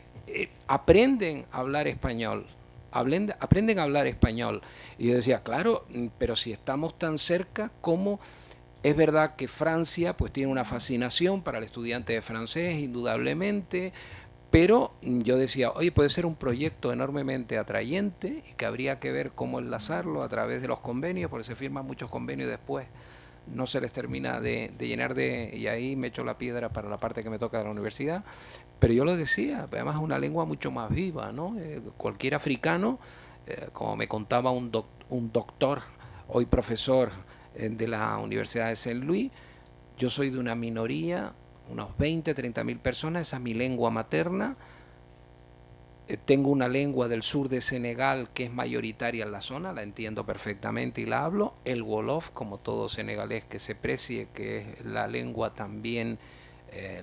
aprenden a hablar español, aprenden a hablar español. Y yo decía, claro, pero si estamos tan cerca, ¿cómo? Es verdad que Francia pues tiene una fascinación para el estudiante de francés, indudablemente, pero yo decía, oye, puede ser un proyecto enormemente atrayente y que habría que ver cómo enlazarlo a través de los convenios, porque se firman muchos convenios y después no se les termina de llenar y ahí me echo la piedra para la parte que me toca de la universidad. Pero yo lo decía, además es una lengua mucho más viva, ¿no? Cualquier africano, como me contaba un doctor, hoy profesor de la Universidad de Saint Louis, yo soy de una minoría, unos 20, 30 mil personas, esa es mi lengua materna. Tengo una lengua del sur de Senegal que es mayoritaria en la zona, la entiendo perfectamente y la hablo. El Wolof, como todo senegalés que se precie, que es la lengua también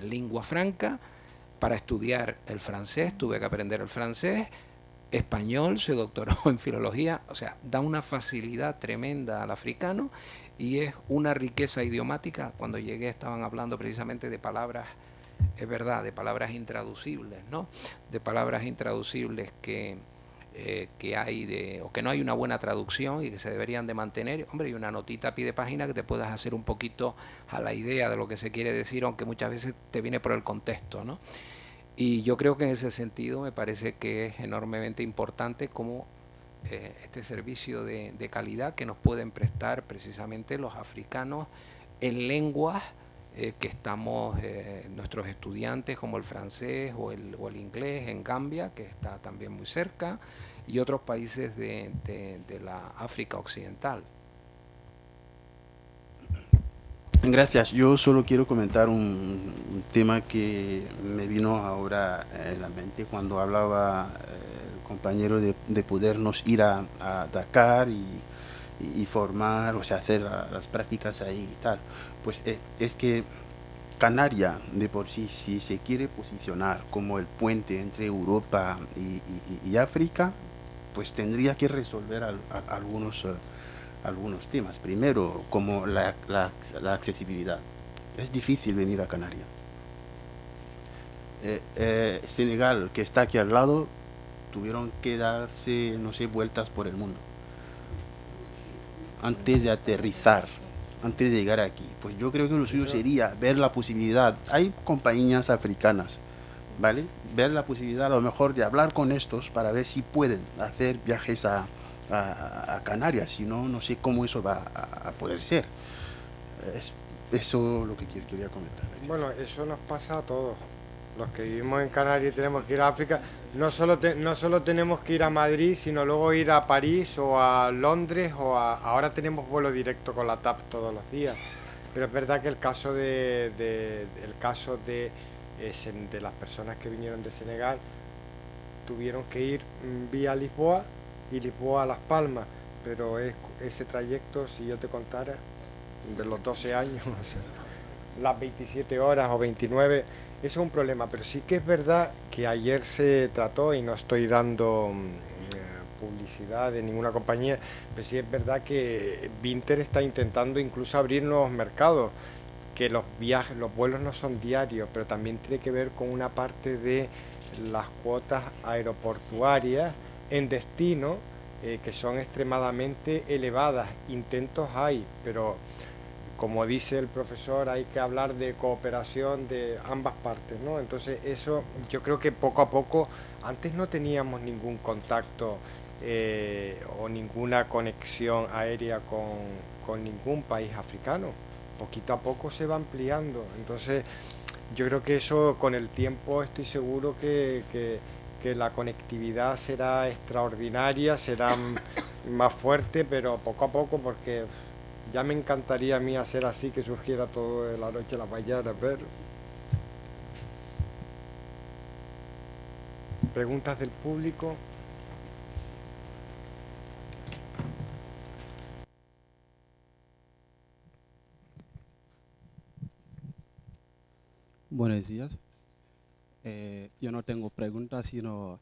lengua franca. Para estudiar el francés tuve que aprender el francés. Español, se doctoró en filología, o sea, da una facilidad tremenda al africano y es una riqueza idiomática. Cuando llegué estaban hablando precisamente de palabras, es verdad, de palabras intraducibles, ¿no? De palabras intraducibles que hay o que no hay una buena traducción y que se deberían de mantener. Hombre, y una notita a pie de página que te puedas hacer un poquito a la idea de lo que se quiere decir, aunque muchas veces te viene por el contexto, ¿no? Y yo creo que en ese sentido me parece que es enormemente importante como este servicio de calidad que nos pueden prestar precisamente los africanos en lenguas que estamos, nuestros estudiantes, como el francés o el inglés en Gambia, que está también muy cerca, y otros países de la África Occidental. Gracias. Yo solo quiero comentar un tema que me vino ahora en la mente cuando hablaba el compañero de podernos ir a Dakar y formar, o sea, hacer las prácticas ahí y tal. Pues es que Canaria, de por sí, si se quiere posicionar como el puente entre Europa y África, pues tendría que resolver algunos temas. Primero, como la accesibilidad. Es difícil venir a Canarias. Senegal, que está aquí al lado, tuvieron que darse, no sé, vueltas por el mundo antes de aterrizar, antes de llegar aquí. Pues yo creo que lo suyo sería ver la posibilidad. Hay compañías africanas, ¿vale? Ver la posibilidad a lo mejor de hablar con estos para ver si pueden hacer viajes a Canarias. Si no, no sé cómo eso va a poder ser. Es eso lo que quería comentar. Bueno, eso nos pasa a todos. Los que vivimos en Canarias y tenemos que ir a África, no solo tenemos que ir a Madrid, sino luego ir a París o a Londres ahora tenemos vuelo directo con la TAP todos los días. Pero es verdad que el caso de las personas que vinieron de Senegal tuvieron que ir vía Lisboa y Lisboa a Las Palmas, pero ese trayecto, si yo te contara, de los 12 años, o sea, las 27 horas o 29, eso es un problema. Pero sí que es verdad que ayer se trató, y no estoy dando publicidad de ninguna compañía, pero sí es verdad que Vinter está intentando incluso abrir nuevos mercados, que los vuelos no son diarios, pero también tiene que ver con una parte de las cuotas aeroportuarias en destino, que son extremadamente elevadas. Intentos hay, pero como dice el profesor, hay que hablar de cooperación de ambas partes, ¿no? Entonces eso yo creo que poco a poco, antes no teníamos ningún contacto o ninguna conexión aérea con ningún país africano. Poquito a poco se va ampliando. Entonces yo creo que eso con el tiempo estoy seguro que la conectividad será extraordinaria, será más fuerte, pero poco a poco, porque ya me encantaría a mí hacer así, que surgiera todo de la noche a la mañana, pero... ¿Preguntas del público? Buenos días. Yo no tengo preguntas, sino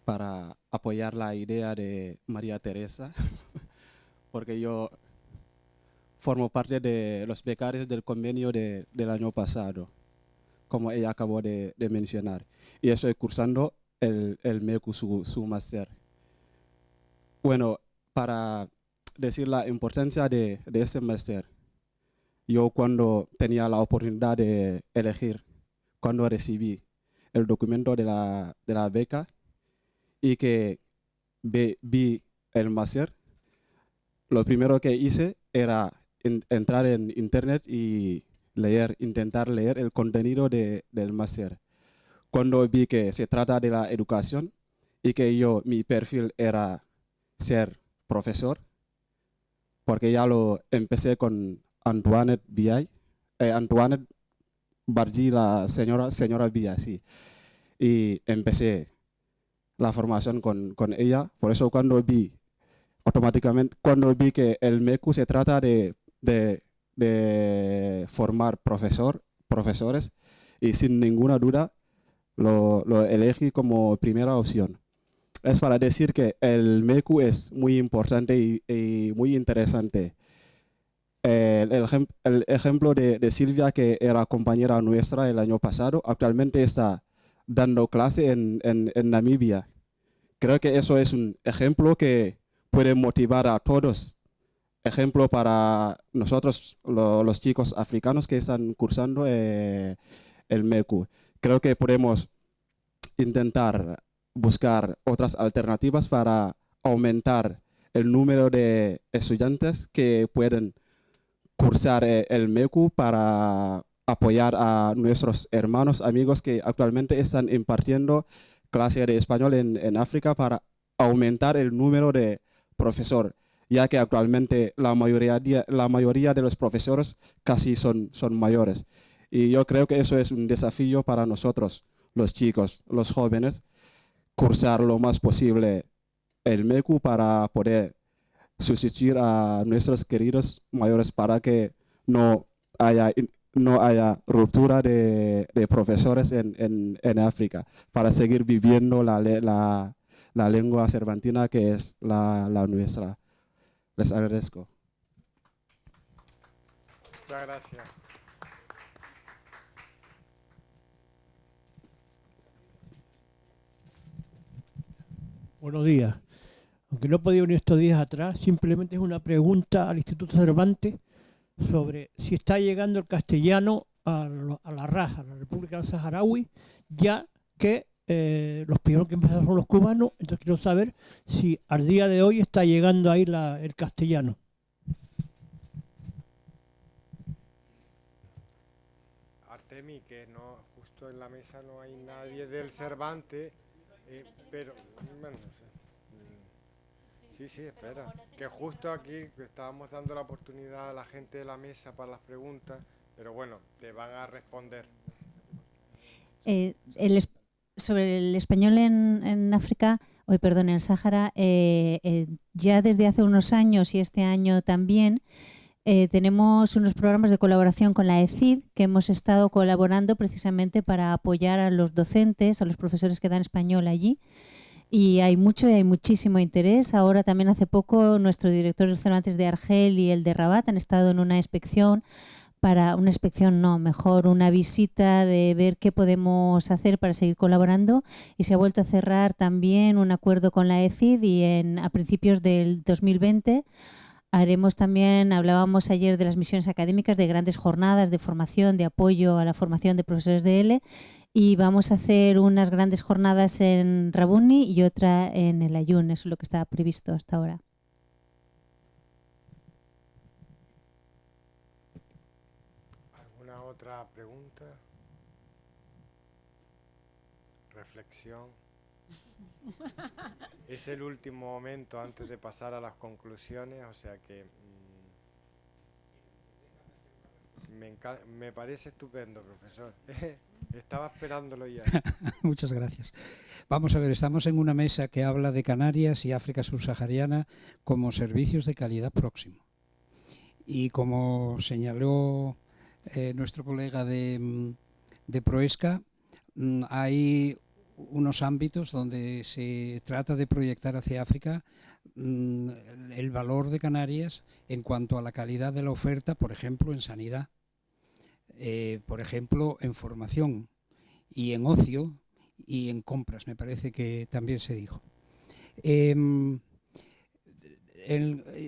para apoyar la idea de María Teresa, porque yo formo parte de los becarios del convenio del año pasado, como ella acabó de mencionar, y estoy cursando el MECU, su máster. Bueno, para decir la importancia de ese máster, yo cuando tenía la oportunidad de elegir, cuando recibí el documento de la beca y que vi el máster, lo primero que hice era entrar en internet y intentar leer el contenido del máster. Cuando vi que se trata de la educación y que mi perfil era ser profesor, porque ya lo empecé con Antoinette Bargy, la señora Villa, sí. Y empecé la formación con ella. Por eso cuando vi que el MECU se trata de formar profesores, y sin ninguna duda lo elegí como primera opción. Es para decir que el MECU es muy importante y muy interesante. El ejemplo de Silvia, que era compañera nuestra el año pasado, actualmente está dando clase en Namibia. Creo que eso es un ejemplo que puede motivar a todos. Ejemplo para nosotros, los chicos africanos que están cursando el MECU. Creo que podemos intentar buscar otras alternativas para aumentar el número de estudiantes que pueden cursar el MECU, para apoyar a nuestros hermanos, amigos que actualmente están impartiendo clase de español en África, para aumentar el número de profesores. ya que actualmente la mayoría de los profesores casi son mayores. Y yo creo que eso es un desafío para nosotros, los chicos, los jóvenes, cursar lo más posible el MECU para poder sustituir a nuestros queridos mayores para que no haya ruptura de profesores en África, para seguir viviendo la lengua cervantina que es la nuestra. Les agradezco. Muchas gracias. Buenos días. Aunque no he podido venir estos días atrás, simplemente es una pregunta al Instituto Cervantes sobre si está llegando el castellano a la RAJ, a la República del Saharaui, ya que los primeros que empezaron son los cubanos. Entonces quiero saber si al día de hoy está llegando ahí el castellano. Artemi, que no, justo en la mesa no hay nadie del Cervantes, pero bueno, sí, espera, que justo aquí estábamos dando la oportunidad a la gente de la mesa para las preguntas, pero bueno, te van a responder. Sobre el español en África, en el Sáhara, ya desde hace unos años y este año también, tenemos unos programas de colaboración con la ECID que hemos estado colaborando precisamente para apoyar a los docentes, a los profesores que dan español allí. Y hay muchísimo interés. Ahora también hace poco nuestro director del Cervantes de Argel y el de Rabat han estado en una una visita de ver qué podemos hacer para seguir colaborando, y se ha vuelto a cerrar también un acuerdo con la ECID y a principios del 2020 haremos también, hablábamos ayer de las misiones académicas, de grandes jornadas de formación, de apoyo a la formación de profesores de L, y vamos a hacer unas grandes jornadas en Rabuni y otra en el Ayun. Eso es lo que está previsto hasta ahora. ¿Alguna otra pregunta? ¿Reflexión? Es el último momento antes de pasar a las conclusiones, o sea que me parece estupendo, profesor. Estaba esperándolo ya. Muchas gracias. Vamos a ver, estamos en una mesa que habla de Canarias y África subsahariana como servicios de calidad próximo. Y como señaló nuestro colega de Proesca, hay unos ámbitos donde se trata de proyectar hacia África el valor de Canarias en cuanto a la calidad de la oferta, por ejemplo, en sanidad, por ejemplo, en formación y en ocio y en compras, me parece que también se dijo.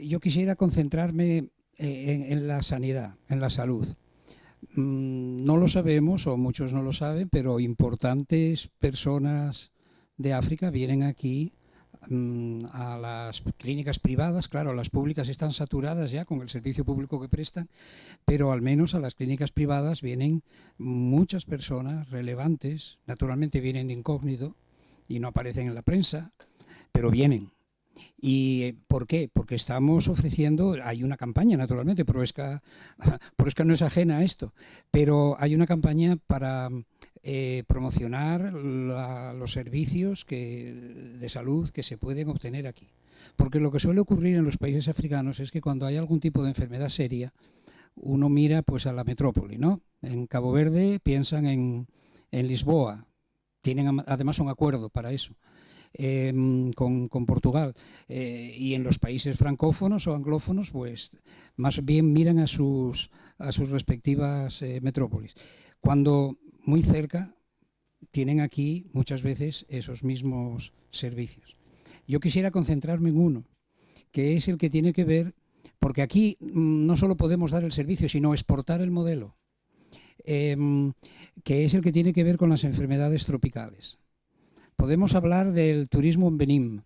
Yo quisiera concentrarme en la sanidad, en la salud. No lo sabemos, o muchos no lo saben, pero importantes personas de África vienen aquí a las clínicas privadas. Claro, las públicas están saturadas ya con el servicio público que prestan, pero al menos a las clínicas privadas vienen muchas personas relevantes. Naturalmente vienen de incógnito y no aparecen en la prensa, pero vienen. ¿Y por qué? Porque estamos ofreciendo, hay una campaña naturalmente, Proesca no es ajena a esto, pero hay una campaña para promocionar los servicios de salud que se pueden obtener aquí. Porque lo que suele ocurrir en los países africanos es que cuando hay algún tipo de enfermedad seria, uno mira pues a la metrópoli, ¿no? En Cabo Verde piensan en Lisboa, tienen además un acuerdo para eso. Con Portugal, y en los países francófonos o anglófonos pues más bien miran a sus respectivas metrópolis, cuando muy cerca tienen aquí muchas veces esos mismos servicios. Yo quisiera concentrarme en uno, que es el que tiene que ver, porque aquí no solo podemos dar el servicio, sino exportar el modelo, que es el que tiene que ver con las enfermedades tropicales. Podemos hablar del turismo en Benín,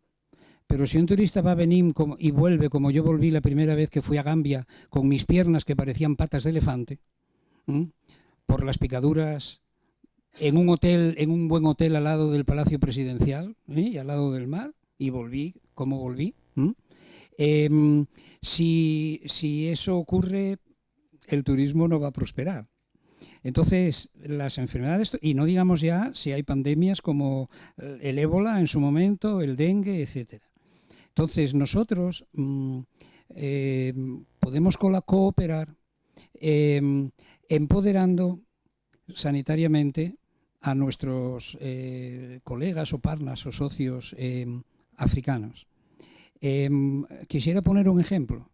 pero si un turista va a Benín y vuelve como yo volví la primera vez que fui a Gambia, con mis piernas que parecían patas de elefante, por las picaduras, en un buen hotel al lado del Palacio Presidencial y al lado del mar, y volví como volví, Si eso ocurre, el turismo no va a prosperar. Entonces, las enfermedades, y no digamos ya si hay pandemias como el ébola en su momento, el dengue, etcétera. Entonces, nosotros podemos cooperar empoderando sanitariamente a nuestros colegas o partners o socios africanos. Quisiera poner un ejemplo.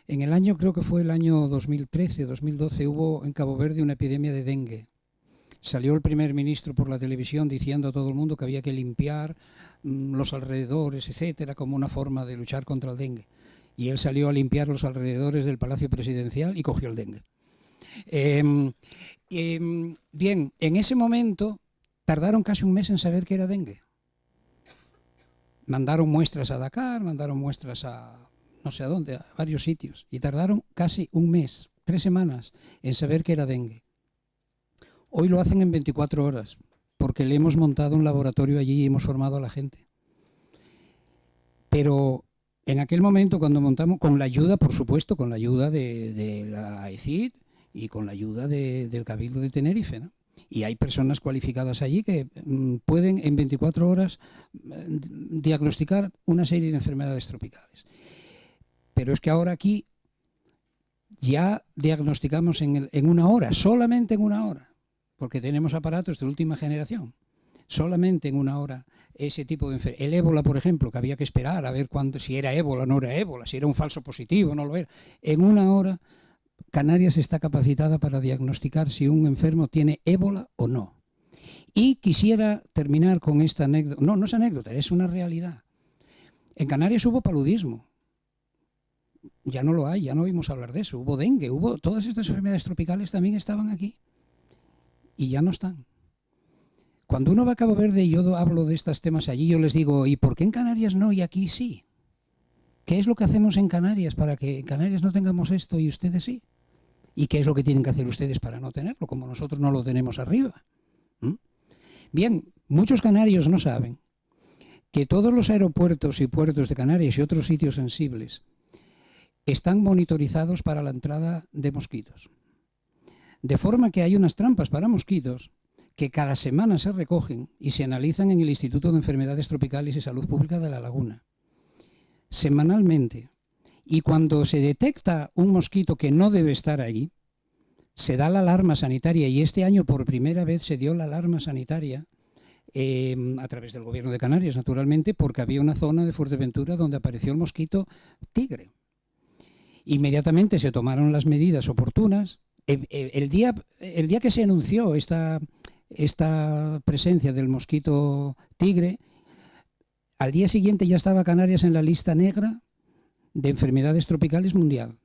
En el año, creo que fue el año 2013, 2012, hubo en Cabo Verde una epidemia de dengue. Salió el primer ministro por la televisión diciendo a todo el mundo que había que limpiar los alrededores, etcétera, como una forma de luchar contra el dengue. Y él salió a limpiar los alrededores del Palacio Presidencial y cogió el dengue. Bien, en ese momento tardaron casi un mes en saber que era dengue. Mandaron muestras a Dakar, mandaron muestras a no sé a dónde, a varios sitios, y tardaron casi un mes, 3 semanas, en saber que era dengue. Hoy lo hacen en 24 horas, porque le hemos montado un laboratorio allí y hemos formado a la gente. Pero en aquel momento, cuando montamos, con la ayuda, por supuesto, con la ayuda de la AECID y con la ayuda del Cabildo de Tenerife, ¿no? Y hay personas cualificadas allí que pueden en 24 horas diagnosticar una serie de enfermedades tropicales. Pero es que ahora aquí ya diagnosticamos en una hora, solamente en una hora, porque tenemos aparatos de última generación, solamente en una hora ese tipo de enfermedad. El ébola, por ejemplo, que había que esperar a ver si era ébola o no era ébola, si era un falso positivo o no lo era. En una hora Canarias está capacitada para diagnosticar si un enfermo tiene ébola o no. Y quisiera terminar con esta anécdota. No, no es anécdota, es una realidad. En Canarias hubo paludismo. Ya no lo hay, ya no oímos hablar de eso. Hubo dengue, todas estas enfermedades tropicales también estaban aquí. Y ya no están. Cuando uno va a Cabo Verde y yo hablo de estos temas allí, yo les digo, ¿y por qué en Canarias no y aquí sí? ¿Qué es lo que hacemos en Canarias para que en Canarias no tengamos esto y ustedes sí? ¿Y qué es lo que tienen que hacer ustedes para no tenerlo, como nosotros no lo tenemos arriba? Bien, muchos canarios no saben que todos los aeropuertos y puertos de Canarias y otros sitios sensibles están monitorizados para la entrada de mosquitos. De forma que hay unas trampas para mosquitos que cada semana se recogen y se analizan en el Instituto de Enfermedades Tropicales y Salud Pública de La Laguna. Semanalmente. Y cuando se detecta un mosquito que no debe estar allí, se da la alarma sanitaria, y este año por primera vez se dio la alarma sanitaria a través del Gobierno de Canarias, naturalmente, porque había una zona de Fuerteventura donde apareció el mosquito tigre. Inmediatamente se tomaron las medidas oportunas. El día que se anunció esta presencia del mosquito tigre, al día siguiente ya estaba Canarias en la lista negra de enfermedades tropicales mundial,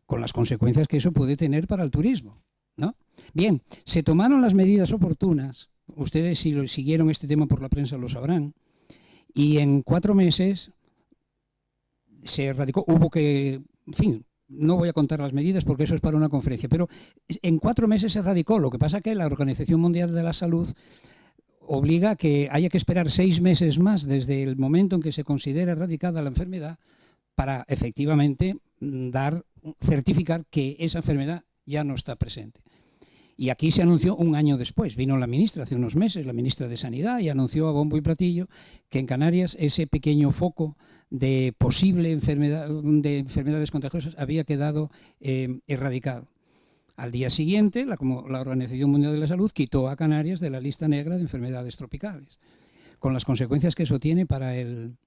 con las consecuencias que eso puede tener para el turismo, ¿no? Bien, se tomaron las medidas oportunas. Ustedes, si lo siguieron este tema por la prensa, lo sabrán. Y en 4 meses se erradicó. Hubo que, en fin, no voy a contar las medidas porque eso es para una conferencia, pero en 4 meses se erradicó. Lo que pasa es que la Organización Mundial de la Salud obliga a que haya que esperar 6 meses más desde el momento en que se considera erradicada la enfermedad para efectivamente certificar que esa enfermedad ya no está presente. Y aquí se anunció un año después. Vino la ministra hace unos meses, la ministra de Sanidad, y anunció a bombo y platillo que en Canarias ese pequeño foco de posible enfermedades contagiosas había quedado erradicado. Al día siguiente, la Organización Mundial de la Salud quitó a Canarias de la lista negra de enfermedades tropicales, con las consecuencias que eso tiene para el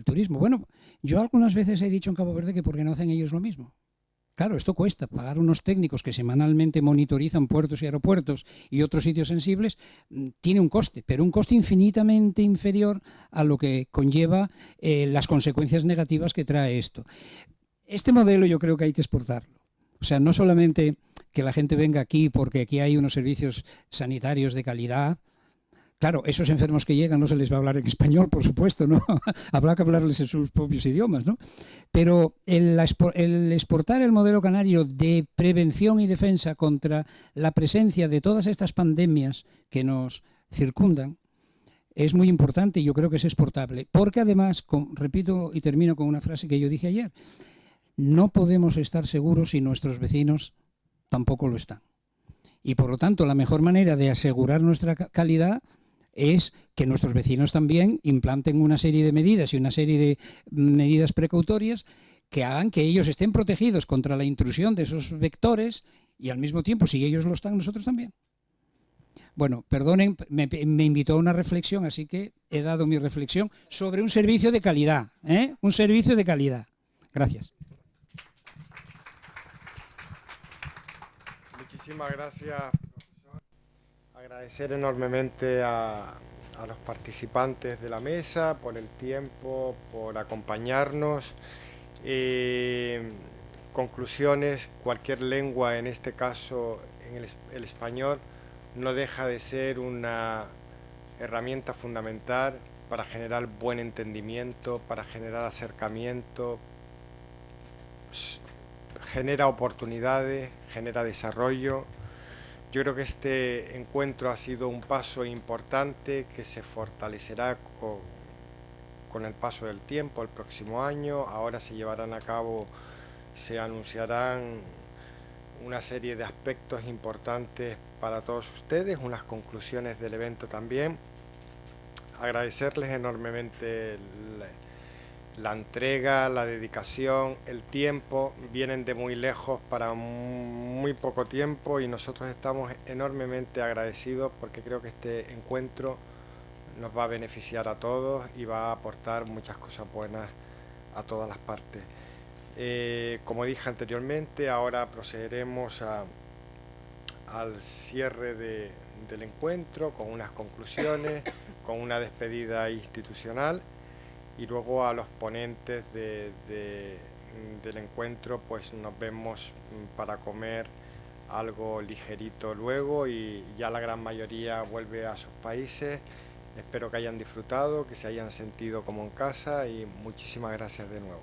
turismo. Bueno, yo algunas veces he dicho en Cabo Verde que ¿por qué no hacen ellos lo mismo? Claro, esto cuesta. Pagar unos técnicos que semanalmente monitorizan puertos y aeropuertos y otros sitios sensibles tiene un coste, pero un coste infinitamente inferior a lo que conlleva las consecuencias negativas que trae esto. Este modelo yo creo que hay que exportarlo. O sea, no solamente que la gente venga aquí porque aquí hay unos servicios sanitarios de calidad. Claro, esos enfermos que llegan no se les va a hablar en español, por supuesto, ¿no? Habrá que hablarles en sus propios idiomas, ¿no? Pero el exportar el modelo canario de prevención y defensa contra la presencia de todas estas pandemias que nos circundan, es muy importante y yo creo que es exportable. Porque además, repito y termino con una frase que yo dije ayer, no podemos estar seguros si nuestros vecinos tampoco lo están. Y por lo tanto, la mejor manera de asegurar nuestra calidad es que nuestros vecinos también implanten una serie de medidas y una serie de medidas precautorias que hagan que ellos estén protegidos contra la intrusión de esos vectores y al mismo tiempo, si ellos lo están, nosotros también. Bueno, perdonen, me invitó a una reflexión, así que he dado mi reflexión sobre un servicio de calidad, ¿eh? Un servicio de calidad. Gracias. Muchísimas gracias, profesor. Agradecer enormemente a los participantes de la mesa por el tiempo, por acompañarnos. Conclusiones: cualquier lengua, en este caso el español, no deja de ser una herramienta fundamental para generar buen entendimiento, para generar acercamiento, genera oportunidades, genera desarrollo. Yo creo que este encuentro ha sido un paso importante que se fortalecerá con el paso del tiempo, el próximo año. Ahora se llevarán a cabo, se anunciarán una serie de aspectos importantes para todos ustedes, unas conclusiones del evento también. Agradecerles enormemente la entrega, la dedicación, el tiempo. Vienen de muy lejos para muy poco tiempo y nosotros estamos enormemente agradecidos porque creo que este encuentro nos va a beneficiar a todos y va a aportar muchas cosas buenas a todas las partes. Como dije anteriormente, ahora procederemos al cierre del encuentro con unas conclusiones, con una despedida institucional, y luego a los ponentes del encuentro pues nos vemos para comer algo ligerito luego, y ya la gran mayoría vuelve a sus países. Espero que hayan disfrutado, que se hayan sentido como en casa, y muchísimas gracias de nuevo.